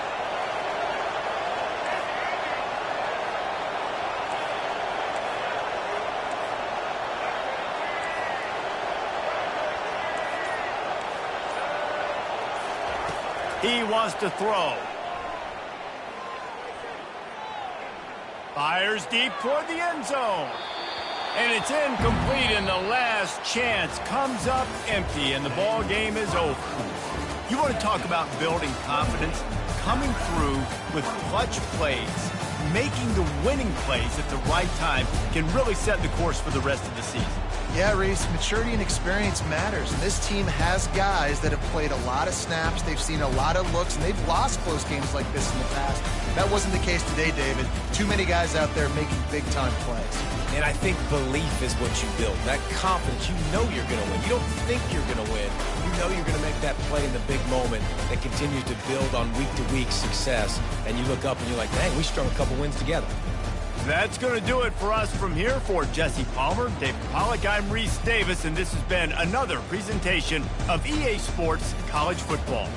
He wants to throw. Fires deep toward the end zone. And it's incomplete, and the last chance comes up empty, and the ball game is over. You want to talk about building confidence? Coming through with clutch plays, making the winning plays at the right time can really set the course for the rest of the season. Yeah, Reese, maturity and experience matters, and this team has guys that have played a lot of snaps, they've seen a lot of looks, and they've lost close games like this in the past. That wasn't the case today, David. Too many guys out there making big-time plays. And I think belief is what you build. That confidence, you know you're going to win. You don't think you're going to win. You know you're going to make that play in the big moment that continues to build on week-to-week success. And you look up and you're like, dang, we strung a couple wins together. That's going to do it for us from here. For Jesse Palmer, David Pollack, I'm Reese Davis, and this has been another presentation of EA Sports College Football.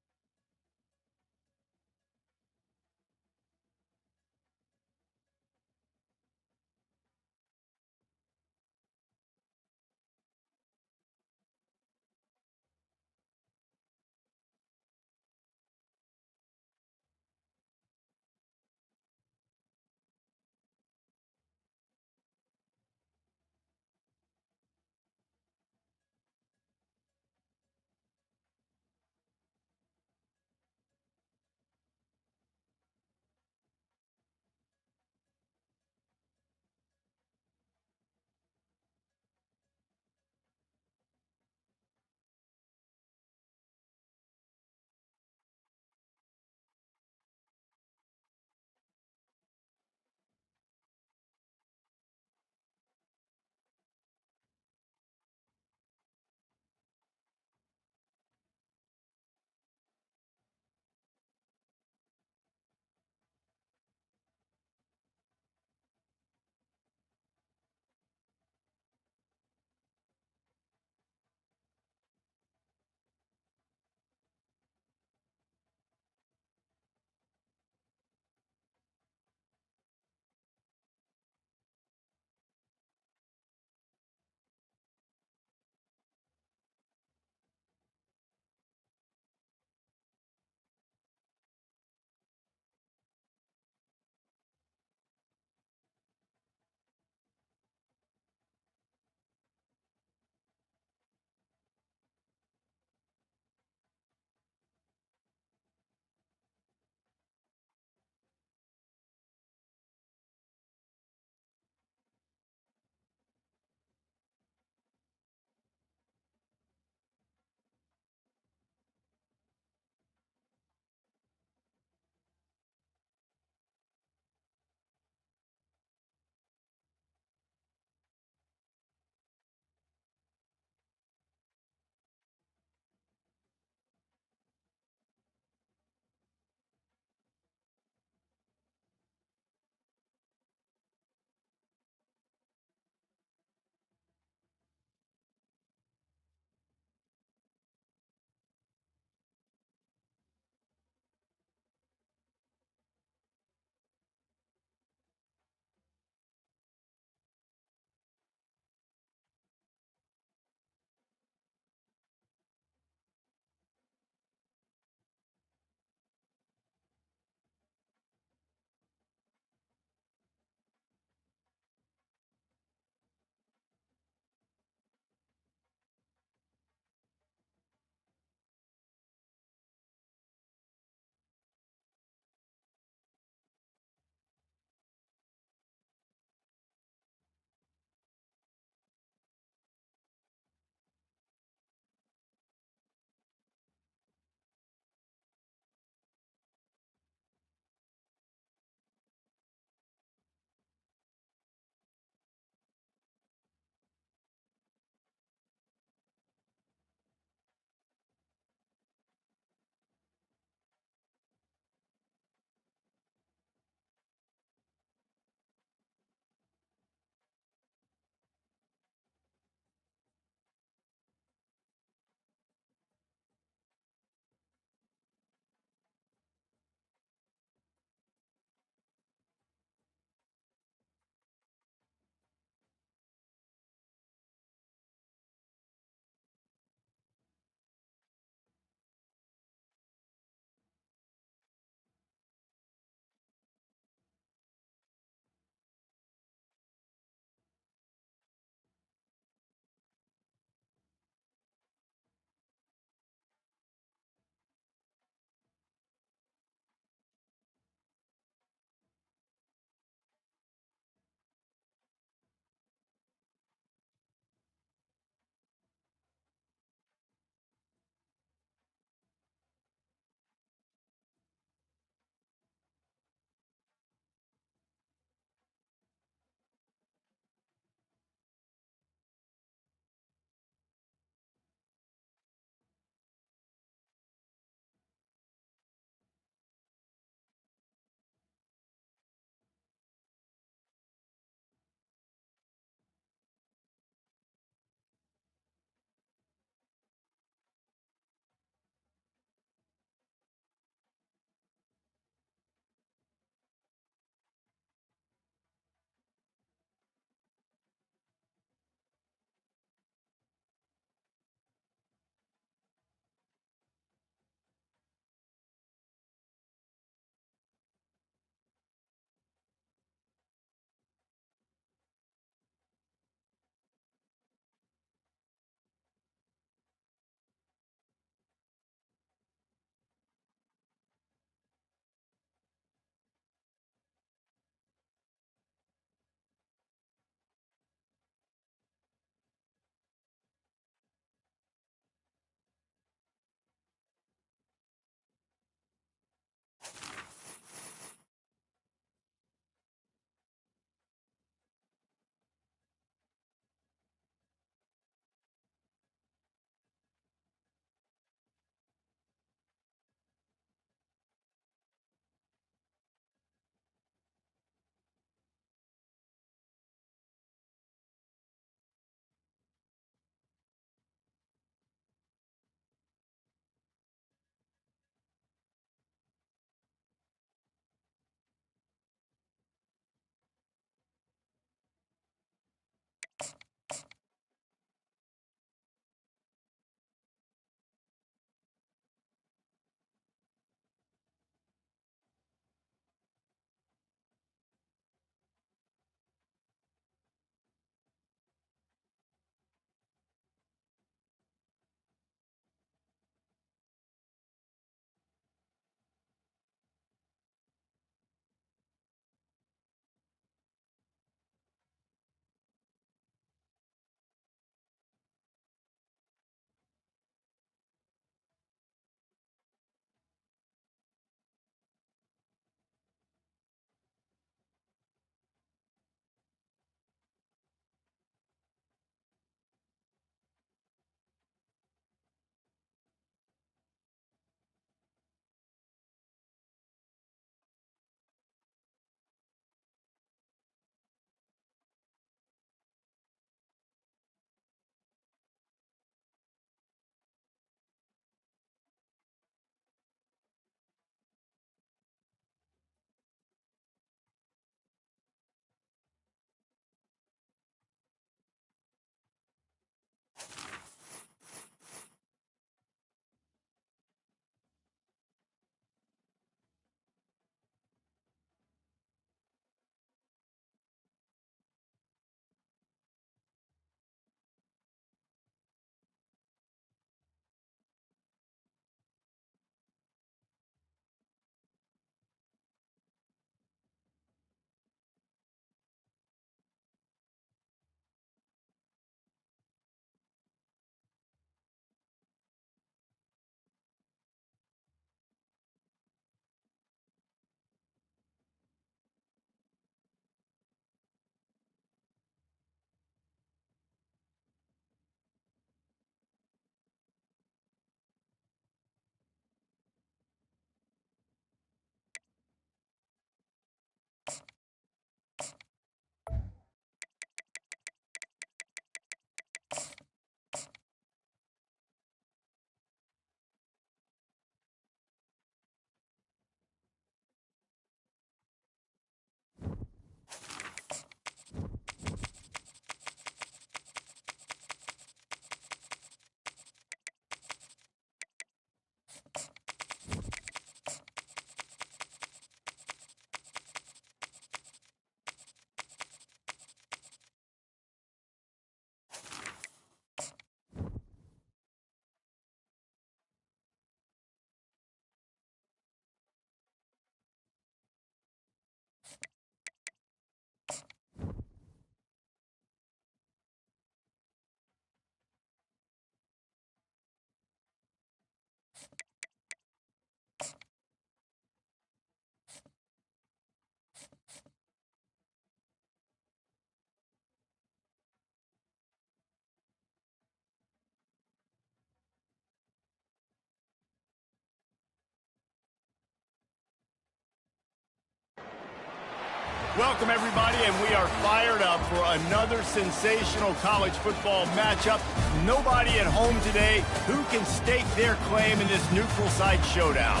Welcome, everybody, and we are fired up for another sensational college football matchup. Nobody at home today who can stake their claim in this neutral site showdown.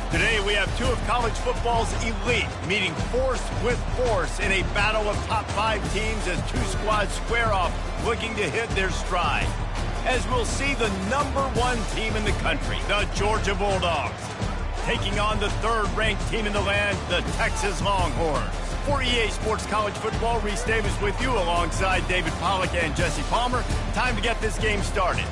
Today, we have two of college football's elite meeting force with force in a battle of top 5 teams as two squads square off looking to hit their stride. As we'll see the #1 team in the country, the Georgia Bulldogs, taking on the 3rd-ranked team in the land, the Texas Longhorns. For EA Sports College Football, Reese Davis with you alongside David Pollack and Jesse Palmer. Time to get this game started.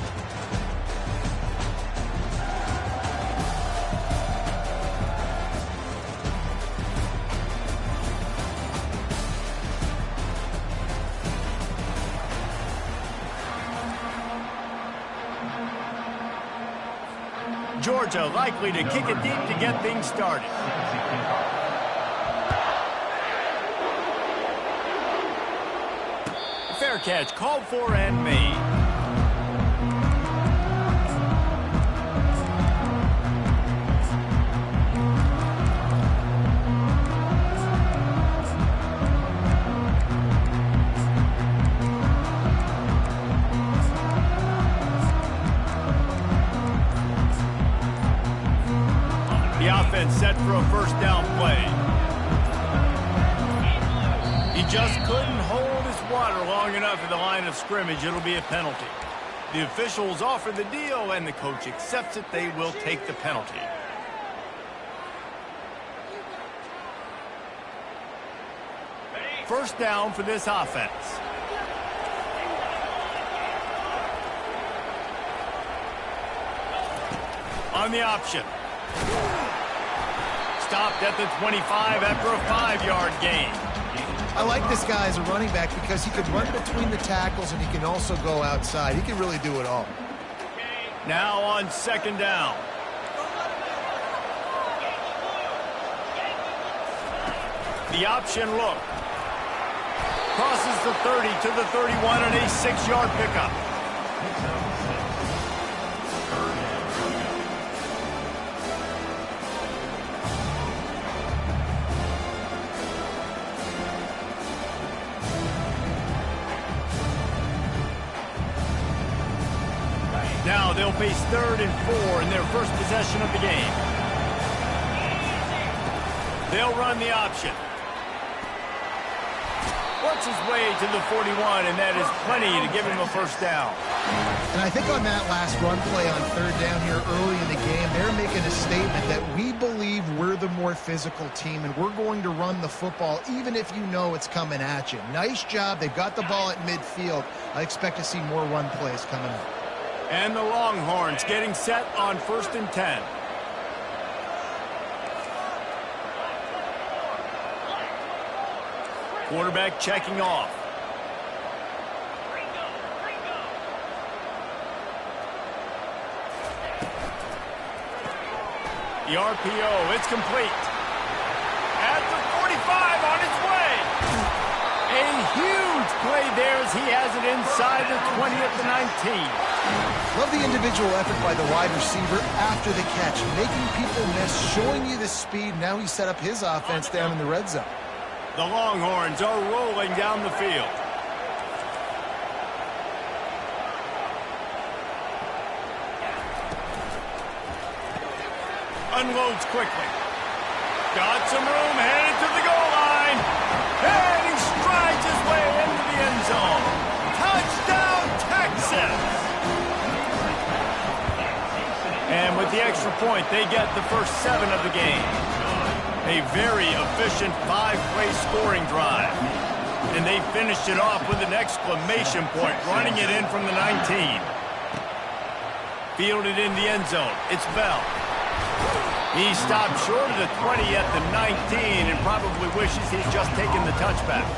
Georgia likely to kick it deep to get things started. Fair catch called for and made. The offense set for a first down play. He just couldn't hold water long enough at the line of scrimmage. It'll be a penalty. The officials offer the deal, and the coach accepts it. They will take the penalty. First down for this offense. On the option. Stopped at the 25 after a 5-yard gain. I like this guy as a running back because he could run between the tackles and he can also go outside. He can really do it all. Now on second down. The option look. Crosses the 30 to the 31 on a 6-yard pickup. Now they'll face 3rd and 4 in their first possession of the game. They'll run the option. Works his way to the 41, and that is plenty to give him a first down. And I think on that last run play on 3rd down here early in the game, they're making a statement that we believe we're the more physical team, and we're going to run the football even if you know it's coming at you. Nice job. They've got the ball at midfield. I expect to see more run plays coming up. And the Longhorns getting set on 1st and 10. Quarterback checking off. The RPO, it's complete. At the 45 on its way. A huge play there as he has it inside the 20 at the 19. Love the individual effort by the wide receiver after the catch, making people miss, showing you the speed. Now he set up his offense down in the red zone. The Longhorns are rolling down the field. Unloads quickly. Got some room, headed to the goal line. And he strides his way into the end zone. Touchdown, Texas! And with the extra point, they get the first 7 of the game. A very efficient 5-play scoring drive. And they finished it off with an exclamation point, running it in from the 19. Fielded in the end zone. It's Bell. He stopped short of the 20 at the 19 and probably wishes he's just taken the touchback.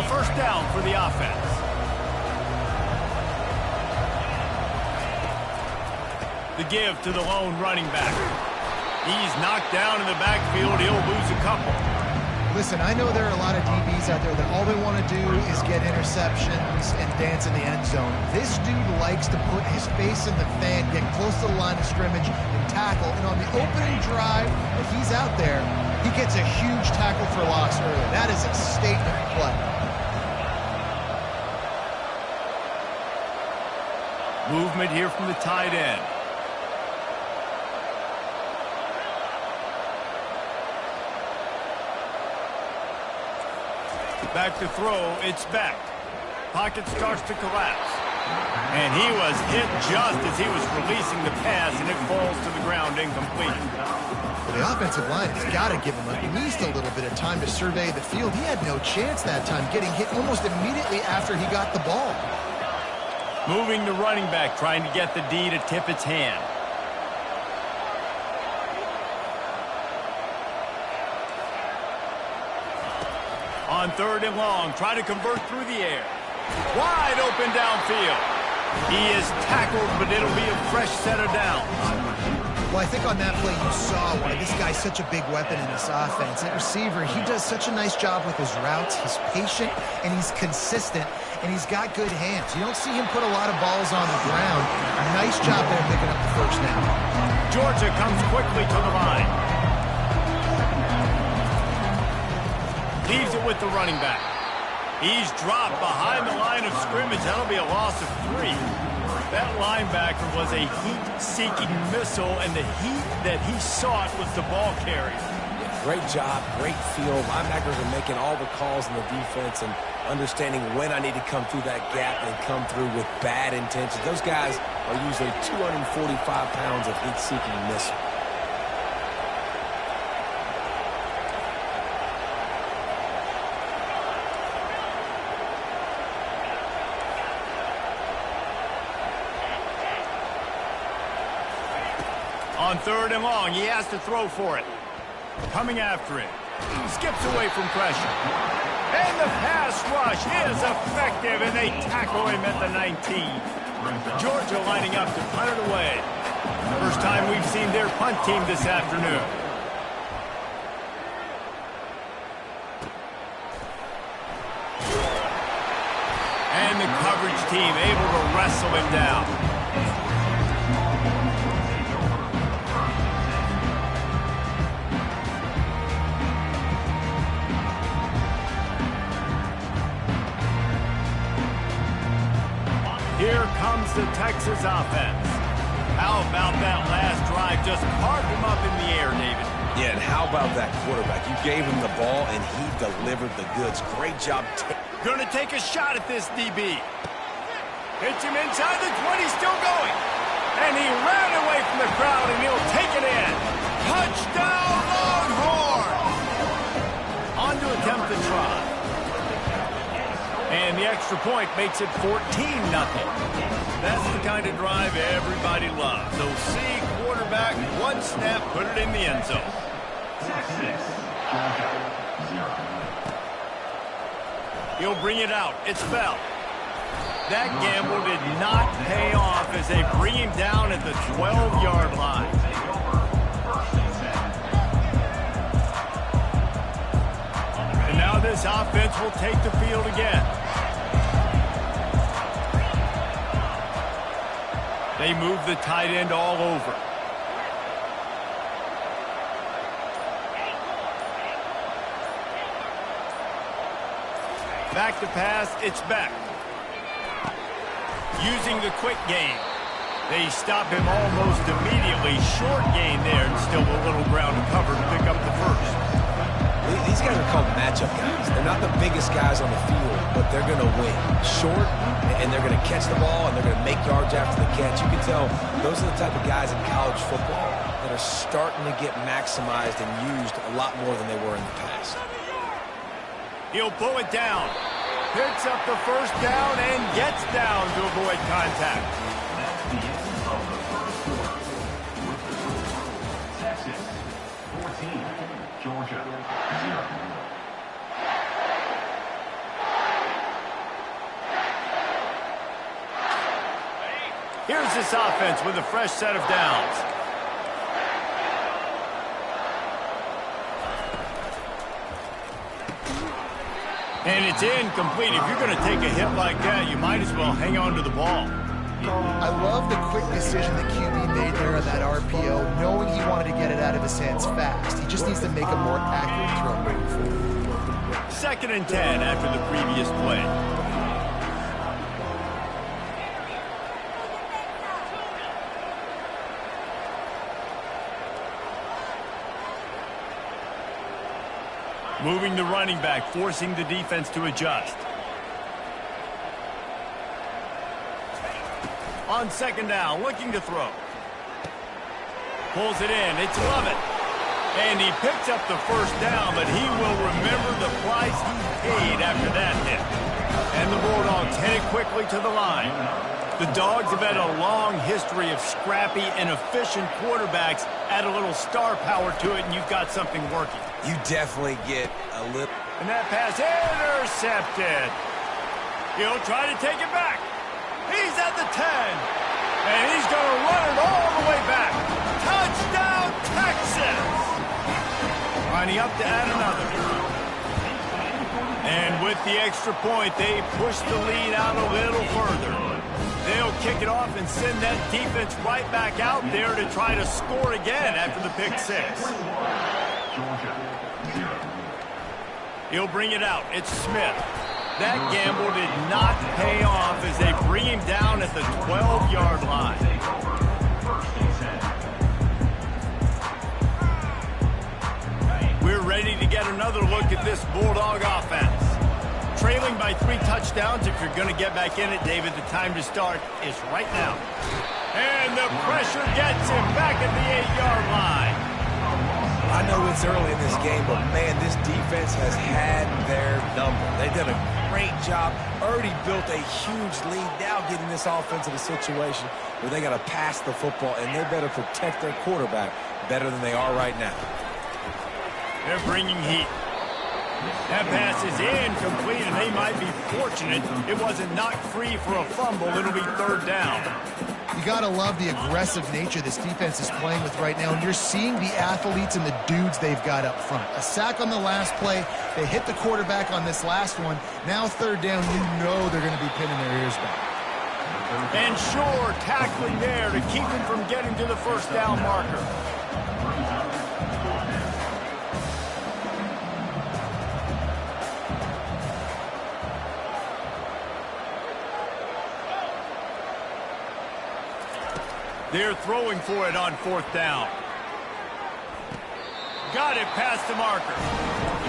First down for the offense. The give to the lone running back. He's knocked down in the backfield. He'll lose a couple. Listen, I know there are a lot of DBs out there that all they want to do is get interceptions and dance in the end zone. This dude likes to put his face in the fan, get close to the line of scrimmage, and tackle. And on the opening drive that he's out there, he gets a huge tackle for loss early. That is a statement play. Movement here from the tight end. Back to throw, it's back. Pocket starts to collapse. And he was hit just as he was releasing the pass, and it falls to the ground incomplete. Well, the offensive line has got to give him at least a little bit of time to survey the field. He had no chance that time, getting hit almost immediately after he got the ball. Moving the running back, trying to get the D to tip its hand. On 3rd and long, try to convert through the air. Wide open downfield. He is tackled, but it'll be a fresh set of downs. Well, I think on that play you saw why this guy's such a big weapon in this offense. At receiver, he does such a nice job with his routes. He's patient, and he's consistent, and he's got good hands. You don't see him put a lot of balls on the ground. Nice job there picking up the first down. Georgia comes quickly to the line. Leaves it with the running back. He's dropped behind the line of scrimmage. That'll be a loss of 3. That linebacker was a heat-seeking missile, and the heat that he sought was the ball carrier. Yeah, great job, great feel. Linebackers are making all the calls in the defense and understanding when I need to come through that gap and come through with bad intentions. Those guys are usually 245 pounds of heat-seeking missile. On 3rd and long, he has to throw for it. Coming after it. Skips away from pressure. And the pass rush is effective, and they tackle him at the 19. Georgia lining up to punt it away. First time we've seen their punt team this afternoon. And the coverage team able to wrestle him down. Here comes the Texas offense. How about that last drive? Just carved him up in the air, David. Yeah, and how about that quarterback? You gave him the ball, and he delivered the goods. Great job. Going to take a shot at this DB. Hits him inside the 20, still going. And he ran away from the crowd, and he'll take it in. Touchdown, Longhorns! On to attempt the try. And the extra point makes it 14-0. That's the kind of drive everybody loves. So see quarterback, one snap, put it in the end zone. He'll bring it out. It's Bell. That gamble did not pay off as they bring him down at the 12-yard line. And now this offense will take the field again. They move the tight end all over. Back to pass, it's back. Using the quick game. They stop him almost immediately. Short gain there, and still a little ground to cover to pick up the first. These guys are called matchup guys. They're not the biggest guys on the field, but they're going to win. Short, and they're going to catch the ball, and they're going to make yards after the catch. You can tell those are the type of guys in college football that are starting to get maximized and used a lot more than they were in the past. He'll pull it down. Picks up the first down and gets down to avoid contact. That's the end of the first quarter. Texas 14, Georgia 0. Here's this offense with a fresh set of downs. And it's incomplete. If you're going to take a hit like that, you might as well hang on to the ball. I love the quick decision that QB made there on that RPO, knowing he wanted to get it out of his hands fast. He just needs to make a more accurate throw moving forward. 2nd and 10 after the previous play. Moving the running back, forcing the defense to adjust. On 2nd down, looking to throw. Pulls it in. It's Lovett. And he picks up the 1st down, but he will remember the price he paid after that hit. And the Bulldogs headed quickly to the line. The Dogs have had a long history of scrappy and efficient quarterbacks. Add a little star power to it, and you've got something working. You definitely get a little... And that pass intercepted. He'll try to take it back. He's at the 10. And he's going to run it all the way back. Touchdown, Texas! Lining up to add another. And with the extra point, they push the lead out a little further. They'll kick it off and send that defense right back out there to try to score again after the pick 6. He'll bring it out. It's Smith. That gamble did not pay off as they bring him down at the 12-yard line. We're ready to get another look at this Bulldog offense. Trailing by 3 touchdowns. If you're going to get back in it, David, the time to start is right now. And the pressure gets him back at the 8-yard line. I know it's early in this game, but, man, this defense has had their number. They've done a great job, already built a huge lead, now getting this offense in a situation where they got to pass the football, and they better protect their quarterback better than they are right now. They're bringing heat. That pass is incomplete, and they might be fortunate it wasn't knocked free for a fumble. It'll be 3rd down. You got to love the aggressive nature this defense is playing with right now, and you're seeing the athletes and the dudes they've got up front. A sack on the last play. They hit the quarterback on this last one. Now 3rd down, you know they're going to be pinning their ears back. And sure, tackling there to keep him from getting to the 1st down marker. They're throwing for it on 4th down. Got it past the marker.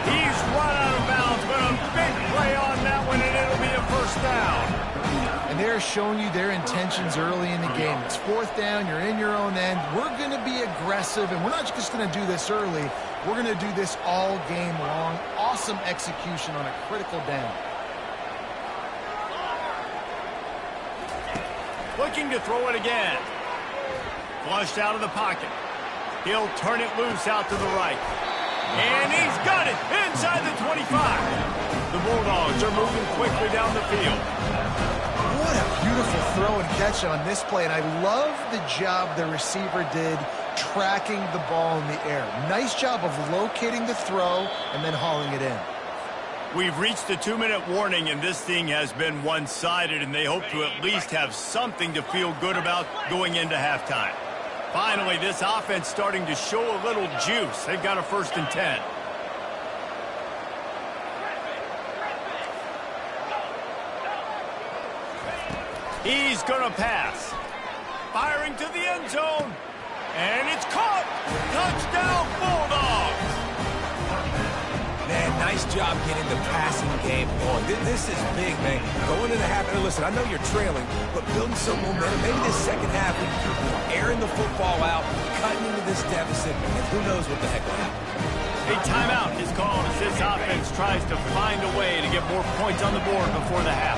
He's run out of bounds, but a big play on that one, and it'll be a 1st down. And they're showing you their intentions early in the game. It's 4th down. You're in your own end. We're going to be aggressive, and we're not just going to do this early. We're going to do this all game long. Awesome execution on a critical down. Looking to throw it again. Flushed out of the pocket. He'll turn it loose out to the right. And he's got it inside the 25. The Bulldogs are moving quickly down the field. What a beautiful throw and catch on this play. And I love the job the receiver did tracking the ball in the air. Nice job of locating the throw and then hauling it in. We've reached the 2-minute warning, and this thing has been one-sided, and they hope to at least have something to feel good about going into halftime. Finally, this offense starting to show a little juice. They've got a 1st and 10. He's going to pass. Firing to the end zone. And it's caught. Touchdown, Bulldogs. Man, nice job getting the passing game on. This is big, man. Going into the half, and listen, I know you're trailing, but building some momentum. Maybe this 2nd half, we can keep airing the football out, cutting into this deficit, and who knows what the heck will happen. A timeout is called as this offense tries to find a way to get more points on the board before the half.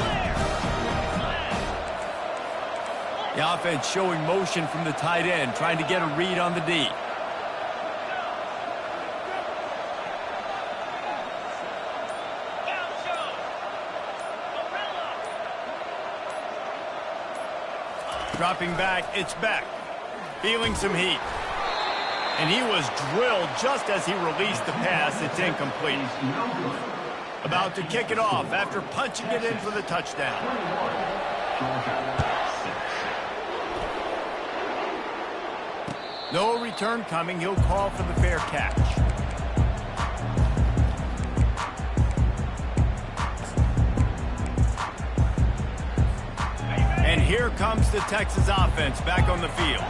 The offense showing motion from the tight end, trying to get a read on the D. Dropping back, it's Beck. Feeling some heat. And he was drilled just as he released the pass. It's incomplete. About to kick it off after punching it in for the touchdown. No return coming. He'll call for the fair catch. And here comes the Texas offense back on the field.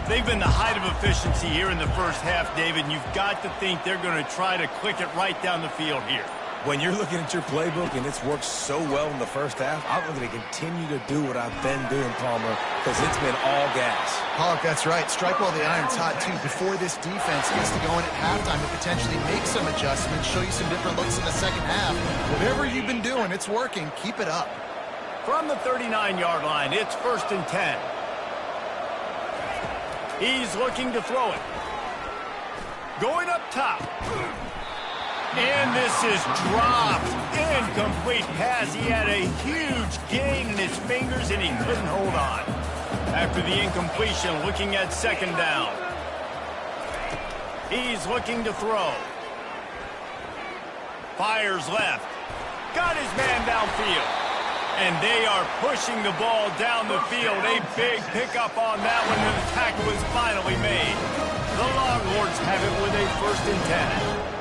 They've been the height of efficiency here in the first half, David, and you've got to think they're going to try to click it right down the field here. When you're looking at your playbook and it's worked so well in the first half, I'm going to continue to do what I've been doing, Palmer, because it's been all gas. Pollock, that's right. Strike while the iron's hot, too. Before this defense gets to going at halftime to potentially make some adjustments, show you some different looks in the second half. Whatever you've been doing, it's working. Keep it up. From the 39-yard line, it's 1st and 10. He's looking to throw it. Going up top. And this is dropped. Incomplete pass. He had a huge gain in his fingers, and he couldn't hold on. After the incompletion, looking at 2nd down. He's looking to throw. Fires left. Got his man downfield. And they are pushing the ball down the field. A big pickup on that one, and the tackle is finally made. The Longhorns have it with a 1st and 10.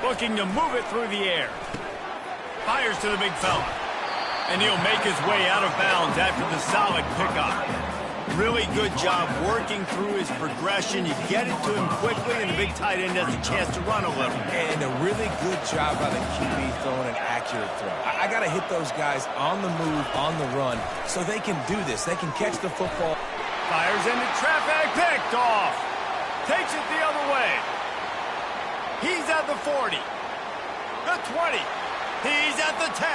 Looking to move it through the air. Fires to the big fella. And he'll make his way out of bounds after the solid pickup. Really good job working through his progression. You get it to him quickly, and the big tight end has a chance to run a little. And a really good job by the QB throwing an accurate throw. I got to hit those guys on the move, on the run, so they can do this. They can catch the football. Fires into traffic, picked off. Takes it the other way. He's at the 40, the 20, he's at the 10.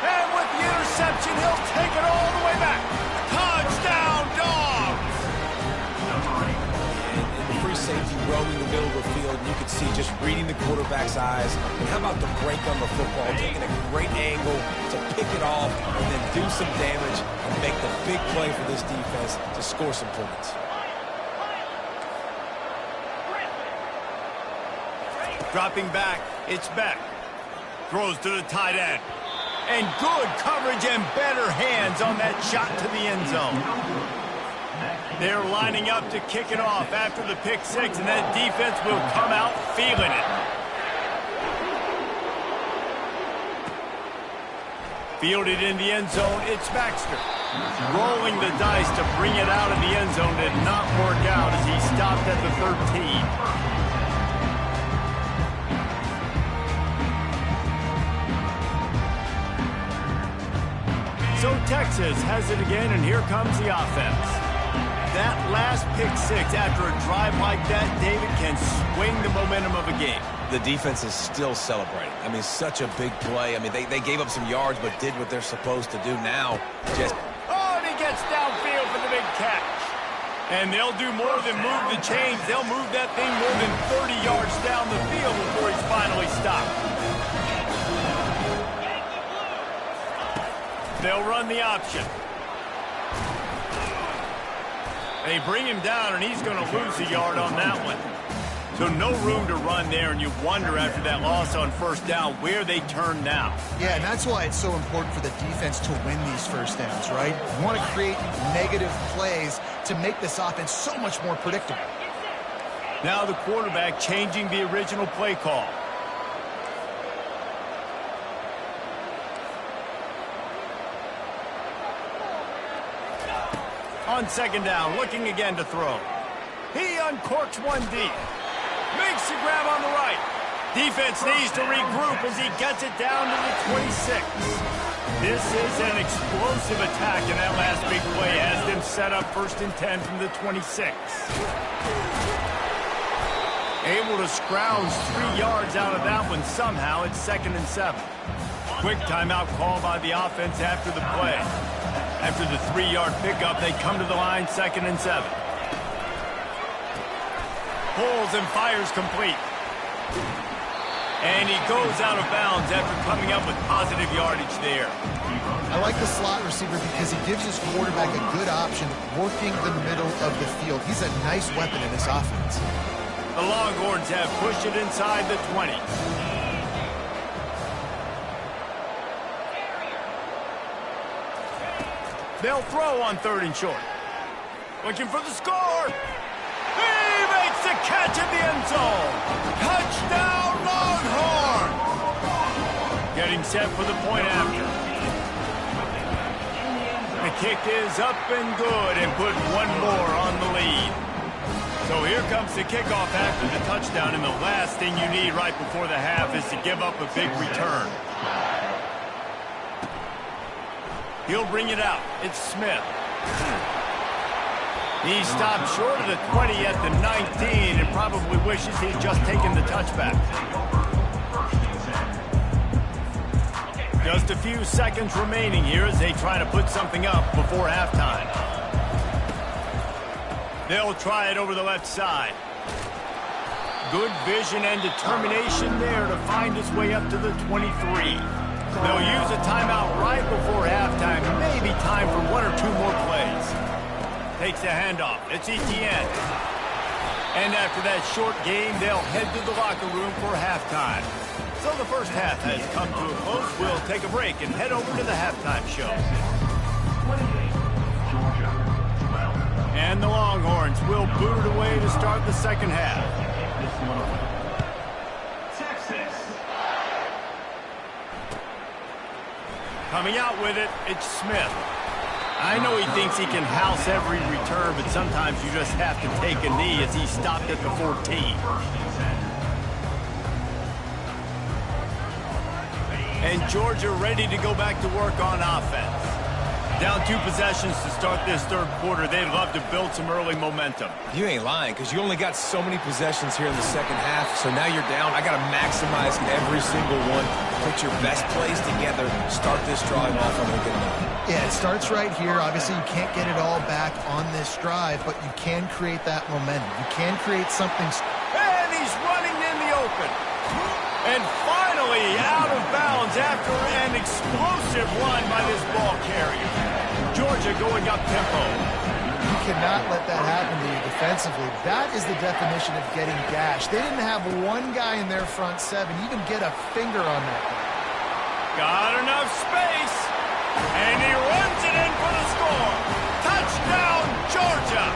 And with the interception, he'll take it all the way back. Touchdown, Dogs! And the free safety roaming the middle of the field, and you can see just reading the quarterback's eyes. And how about the break on the football, taking a great angle to pick it off and then do some damage and make the big play for this defense to score some points. Dropping back, it's Beck. Throws to the tight end. And good coverage and better hands on that shot to the end zone. They're lining up to kick it off after the pick six, and that defense will come out feeling it. Fielded in the end zone, it's Baxter. Rolling the dice to bring it out of the end zone did not work out as he stopped at the 13. So Texas has it again, and here comes the offense. That last pick six after a drive like that, David, can swing the momentum of a game. The defense is still celebrating. I mean, such a big play. I mean, they gave up some yards but did what they're supposed to do now. Just and he gets downfield for the big catch. And they'll do more than move the chains. They'll move that thing more than 30 yards down the field before he's finally stopped. They'll run the option. They bring him down, and he's going to lose a yard on that one. So no room to run there, and you wonder after that loss on 1st down where they turn now. Yeah, and that's why it's so important for the defense to win these 1st downs, right? You want to create negative plays to make this offense so much more predictable. Now the quarterback changing the original play call. On 2nd down, looking again to throw. He uncorks one deep. Makes the grab on the right. Defense needs to regroup as he gets it down to the 26. This is an explosive attack, and that last big play has them set up 1st and 10 from the 26. Able to scrounge 3 yards out of that one somehow. It's 2nd and 7. Quick timeout call by the offense after the play. After the 3-yard pickup, they come to the line, 2nd and 7. Pulls and fires complete. And he goes out of bounds after coming up with positive yardage there. I like the slot receiver because he gives his quarterback a good option working the middle of the field. He's a nice weapon in this offense. The Longhorns have pushed it inside the 20. They'll throw on 3rd and short. Looking for the score. He makes the catch in the end zone. Touchdown, Longhorn! Getting set for the point after. The kick is up and good and put one more on the lead. So here comes the kickoff after the touchdown, and the last thing you need right before the half is to give up a big return. He'll bring it out. It's Smith. He stopped short of the 20 at the 19 and probably wishes he'd just taken the touchback. Just a few seconds remaining here as they try to put something up before halftime. They'll try it over the left side. Good vision and determination there to find his way up to the 23. They'll use a timeout right before halftime. Maybe time for 1 or 2 more plays. Takes the handoff. It's Etienne. And after that short game, they'll head to the locker room for halftime. So the first half has come to a close. We'll take a break and head over to the halftime show. And the Longhorns will boot it away to start the second half. Coming out with it, it's Smith. I know he thinks he can house every return, but sometimes you just have to take a knee as he stopped at the 14. And Georgia ready to go back to work on offense. Down 2 possessions to start this third quarter. They'd love to build some early momentum. You ain't lying, because you only got so many possessions here in the second half, so now you're down. I got to maximize every single one. Put your best plays together. Start this drive off on a good note. Yeah, it starts right here. Obviously, you can't get it all back on this drive, but you can create that momentum. You can create something. And he's running in the open. And finally out of bounds after an explosive run by this ball carrier. Georgia going up tempo. You cannot let that happen to you defensively. That is the definition of getting gashed. They didn't have one guy in their front 7 even get a finger on that guy. Got enough space. And he runs it in for the score. Touchdown, Georgia.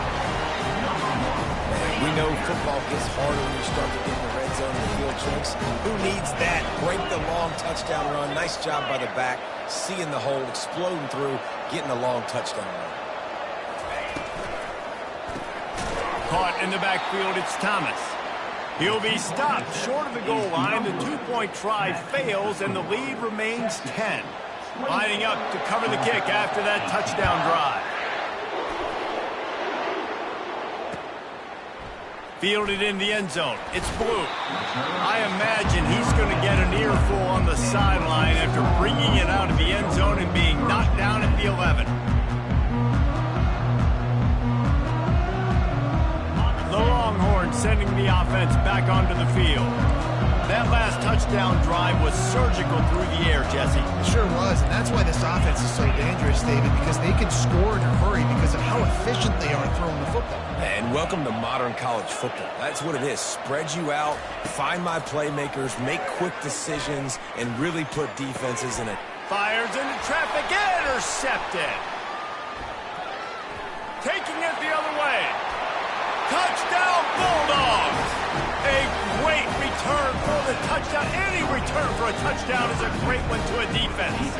We know football gets harder when you start to get in the red zone and the field tricks. Who needs that? Break the long touchdown run. Nice job by the back. Seeing the hole, exploding through, getting a long touchdown run. Caught in the backfield, it's Thomas. He'll be stopped short of the goal line. The 2-point try fails, and the lead remains 10. Lining up to cover the kick after that touchdown drive. Fielded in the end zone. It's Blue. I imagine he's going to get an earful on the sideline after bringing it out of the end zone and being knocked down at the 11. The Longhorns sending the offense back onto the field. That last touchdown drive was surgical through the air, Jesse. It sure was, and that's why this offense is so dangerous, David, because they can score in a hurry because of how efficient they are throwing the football. And welcome to modern college football. That's what it is. Spread you out, find my playmakers, make quick decisions, and really put defenses in it. Fires into traffic, intercepted. Taking it the other way. Touchdown, Bulldogs! A great return for the touchdown. Any return for a touchdown is a great one to a defense.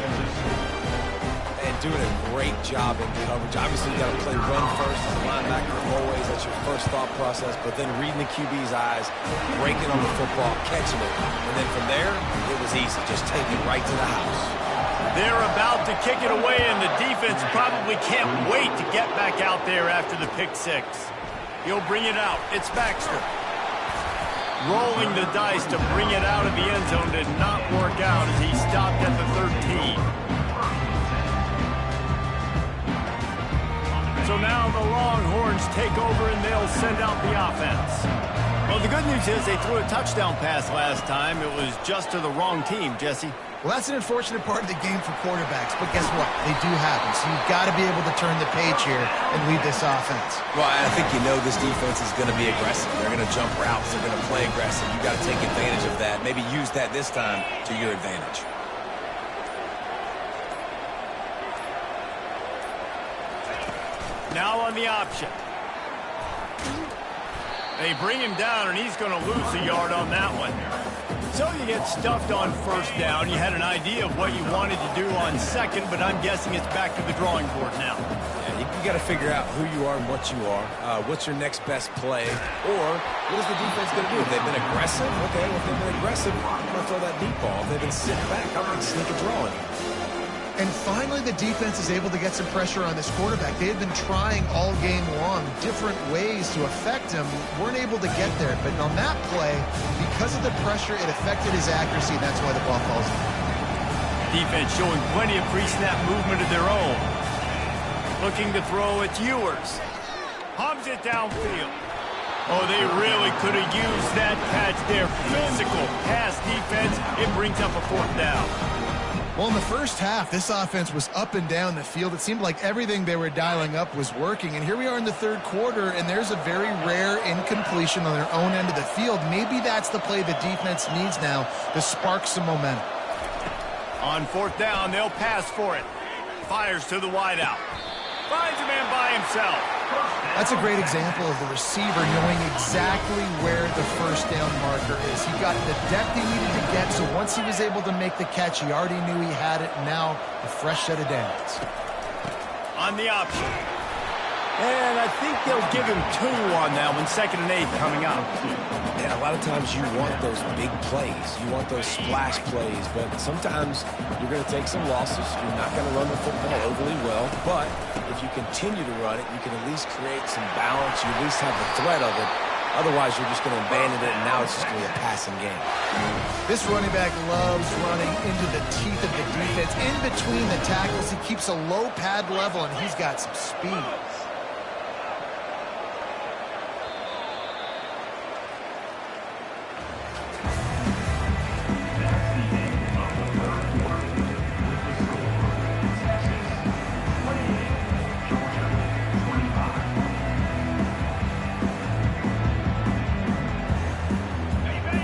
And doing a great job in coverage. Obviously, you got to play run first as a linebacker always. That's your first thought process. But then reading the QB's eyes, breaking on the football, catching it. And then from there, it was easy. Just take it right to the house. They're about to kick it away, and the defense probably can't wait to get back out there after the pick 6. He'll bring it out. It's Baxter. Rolling the dice to bring it out of the end zone did not work out as he stopped at the 13. So So now the Longhorns take over and they'll send out the offense. Well, the good news is they threw a touchdown pass last time. It was just to the wrong team, Jesse. Well, that's an unfortunate part of the game for quarterbacks, but guess what? They do happen, so you've got to be able to turn the page here and lead this offense. Well, I think you know this defense is going to be aggressive. They're going to jump routes. They're going to play aggressive. You've got to take advantage of that. Maybe use that this time to your advantage. Now on the option. They bring him down, and he's going to lose a yard on that one. So you get stuffed on first down. You had an idea of what you wanted to do on second, but I'm guessing it's back to the drawing board now. Yeah, you got to figure out who you are and what you are. What's your next best play? Or what is the defense going to do? If they've been aggressive, okay, well, if they've been aggressive, I'm going to throw that deep ball. If they've been sitting back, I'm going to sneak a draw in. And finally, the defense is able to get some pressure on this quarterback. They had been trying all game long different ways to affect him. Weren't able to get there. But on that play, because of the pressure, it affected his accuracy. That's why the ball falls in. Defense showing plenty of pre-snap movement of their own. Looking to throw, it's Ewers. Hubs it downfield. Oh, they really could have used that catch there. Physical pass defense. It brings up a fourth down. Well, in the first half, this offense was up and down the field. It seemed like everything they were dialing up was working. And here we are in the third quarter, and there's a very rare incompletion on their own end of the field. Maybe that's the play the defense needs now to spark some momentum. On fourth down, they'll pass for it. Fires to the wideout. Finds a man by himself. That's a great example of the receiver knowing exactly where the first down marker is. He got the depth he needed to get, so once he was able to make the catch, he already knew he had it. Now, a fresh set of downs. On the option. And I think they'll give him 2 on that one, 2nd and 8 coming up. Yeah, a lot of times you want those big plays. You want those splash plays, but sometimes you're going to take some losses. You're not going to run the football overly well, but if you continue to run it, you can at least create some balance. You at least have the threat of it. Otherwise, you're just going to abandon it, and now it's just going to be a passing game. This running back loves running into the teeth of the defense. In between the tackles, he keeps a low pad level, and he's got some speed.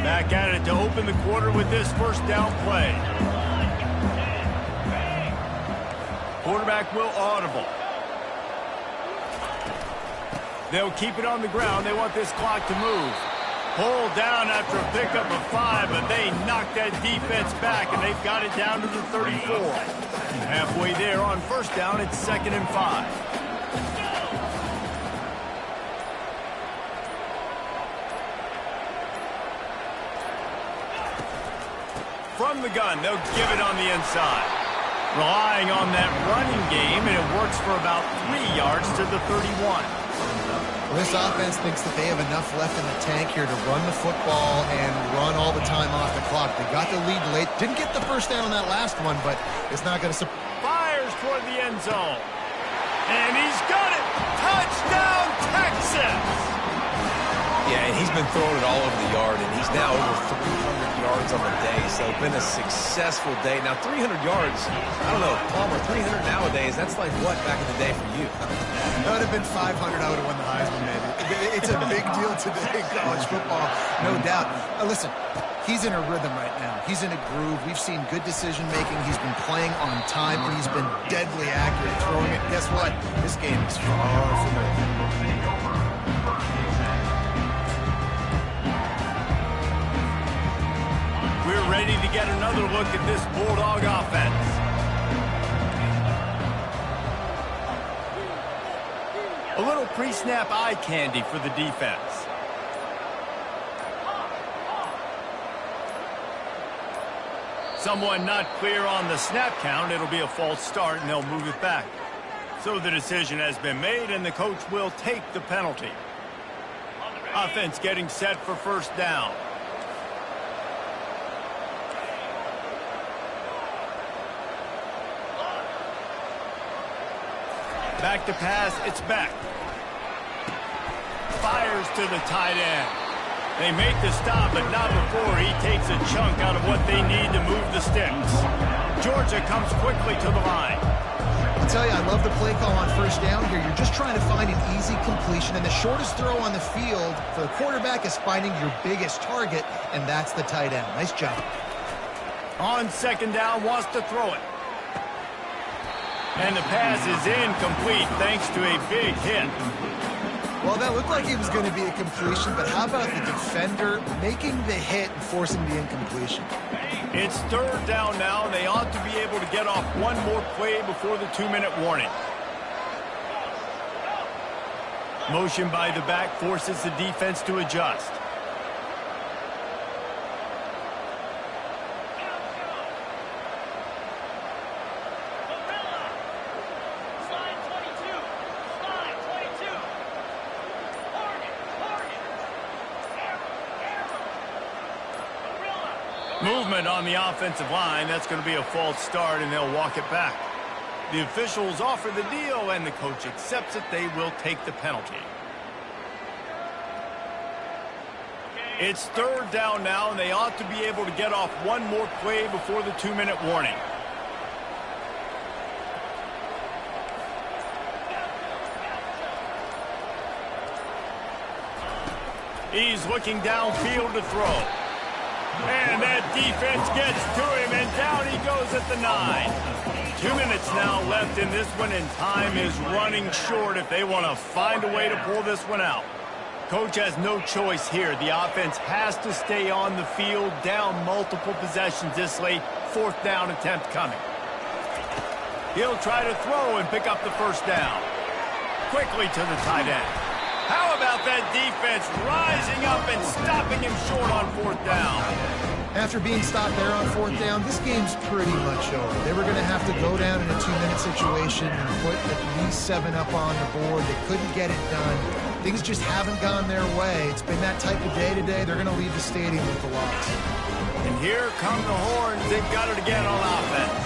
Back at it to open the quarter with this first down play. Quarterback will audible. They'll keep it on the ground. They want this clock to move. Pulled down after a pickup of 5, but they knocked that defense back, and they've got it down to the 34. Halfway there on first down, it's 2nd and 5. From the gun, they'll give it on the inside. Relying on that running game, and it works for about 3 yards to the 31. Well, this offense thinks that they have enough left in the tank here to run the football and run all the time off the clock. They got the lead late. Didn't get the first down on that last one, but it's not going to... Fires toward the end zone. And he's got it! Touchdown, Texas! Yeah, and he's been throwing it all over the yard, and he's now over 300 yards on the day, so it's been a successful day. Now, 300 yards, I don't know, Palmer, 300 nowadays, that's like what back in the day for you? That would have been 500. I would have won the Heisman, maybe. It's a big deal today in college football, no doubt. Listen, he's in a rhythm right now. He's in a groove. We've seen good decision-making. He's been playing on time, and he's been deadly accurate throwing it. Guess what? This game is far from over. We're ready to get another look at this Bulldog offense. A little pre-snap eye candy for the defense. Someone not clear on the snap count. It'll be a false start, and they'll move it back. So the decision has been made, and the coach will take the penalty. Offense getting set for first down. Back to pass, it's back. Fires to the tight end. They make the stop, but not before he takes a chunk out of what they need to move the sticks. Georgia comes quickly to the line. I'll tell you, I love the play call on first down here. You're just trying to find an easy completion, and the shortest throw on the field for the quarterback is finding your biggest target, and that's the tight end. Nice job. On second down, wants to throw it. And the pass is incomplete thanks to a big hit. Well, that looked like it was going to be a completion, but how about the defender making the hit and forcing the incompletion? It's third down now, and they ought to be able to get off one more play before the 2-minute warning. Motion by the back forces the defense to adjust. Movement on the offensive line. That's going to be a false start, and they'll walk it back. The officials offer the deal, and the coach accepts it. They will take the penalty. It's third down now, and they ought to be able to get off one more play before the 2-minute warning. He's looking downfield to throw. And that defense gets to him, and down he goes at the 9. 2 minutes now left in this one, and time is running short if they want to find a way to pull this one out. Coach has no choice here. The offense has to stay on the field, down multiple possessions this late. Fourth down attempt coming. He'll try to throw and pick up the first down. Quickly to the tight end. How about that defense rising up and stopping him short on fourth down? After being stopped there on fourth down, this game's pretty much over. They were going to have to go down in a 2-minute situation and put at least 7 up on the board. They couldn't get it done. Things just haven't gone their way. It's been that type of day today. They're going to leave the stadium with the loss. And here come the horns. They've got it again on offense.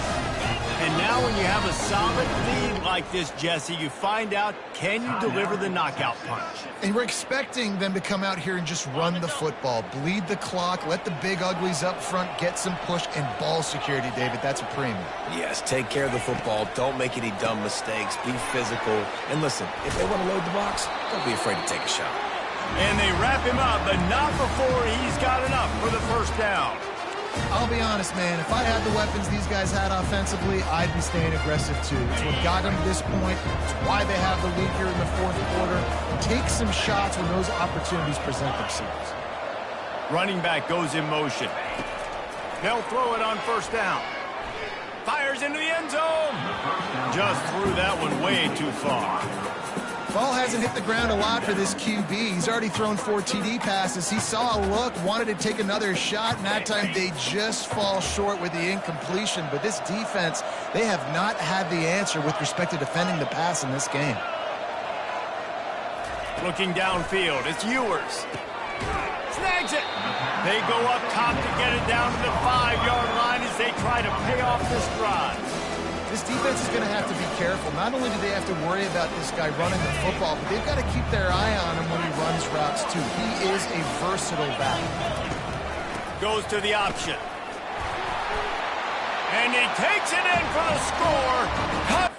And now when you have a solid lead like this, Jesse, you find out, can you deliver the knockout punch? And we're expecting them to come out here and just run the football, bleed the clock, let the big uglies up front get some push and ball security, David. That's a premium. Yes, take care of the football. Don't make any dumb mistakes. Be physical. And listen, if they want to load the box, don't be afraid to take a shot. And they wrap him up, but not before he's got enough for the first down. I'll be honest, man. If I had the weapons these guys had offensively, I'd be staying aggressive too. It's what got them to this point. It's why they have the lead here in the fourth quarter. Take some shots when those opportunities present themselves. Running back goes in motion. They'll throw it on first down. Fires into the end zone. Just threw that one way too far. Ball hasn't hit the ground a lot for this QB. He's already thrown 4 TD passes. He saw a look, wanted to take another shot, and that time they just fall short with the incompletion. But this defense, they have not had the answer with respect to defending the pass in this game. Looking downfield, it's Ewers. Snags it. They go up top to get it down to the 5-yard line as they try to pay off this drive. This defense is going to have to be careful. Not only do they have to worry about this guy running the football, but they've got to keep their eye on him when he runs routes too. He is a versatile back. Goes to the option. And he takes it in for the score.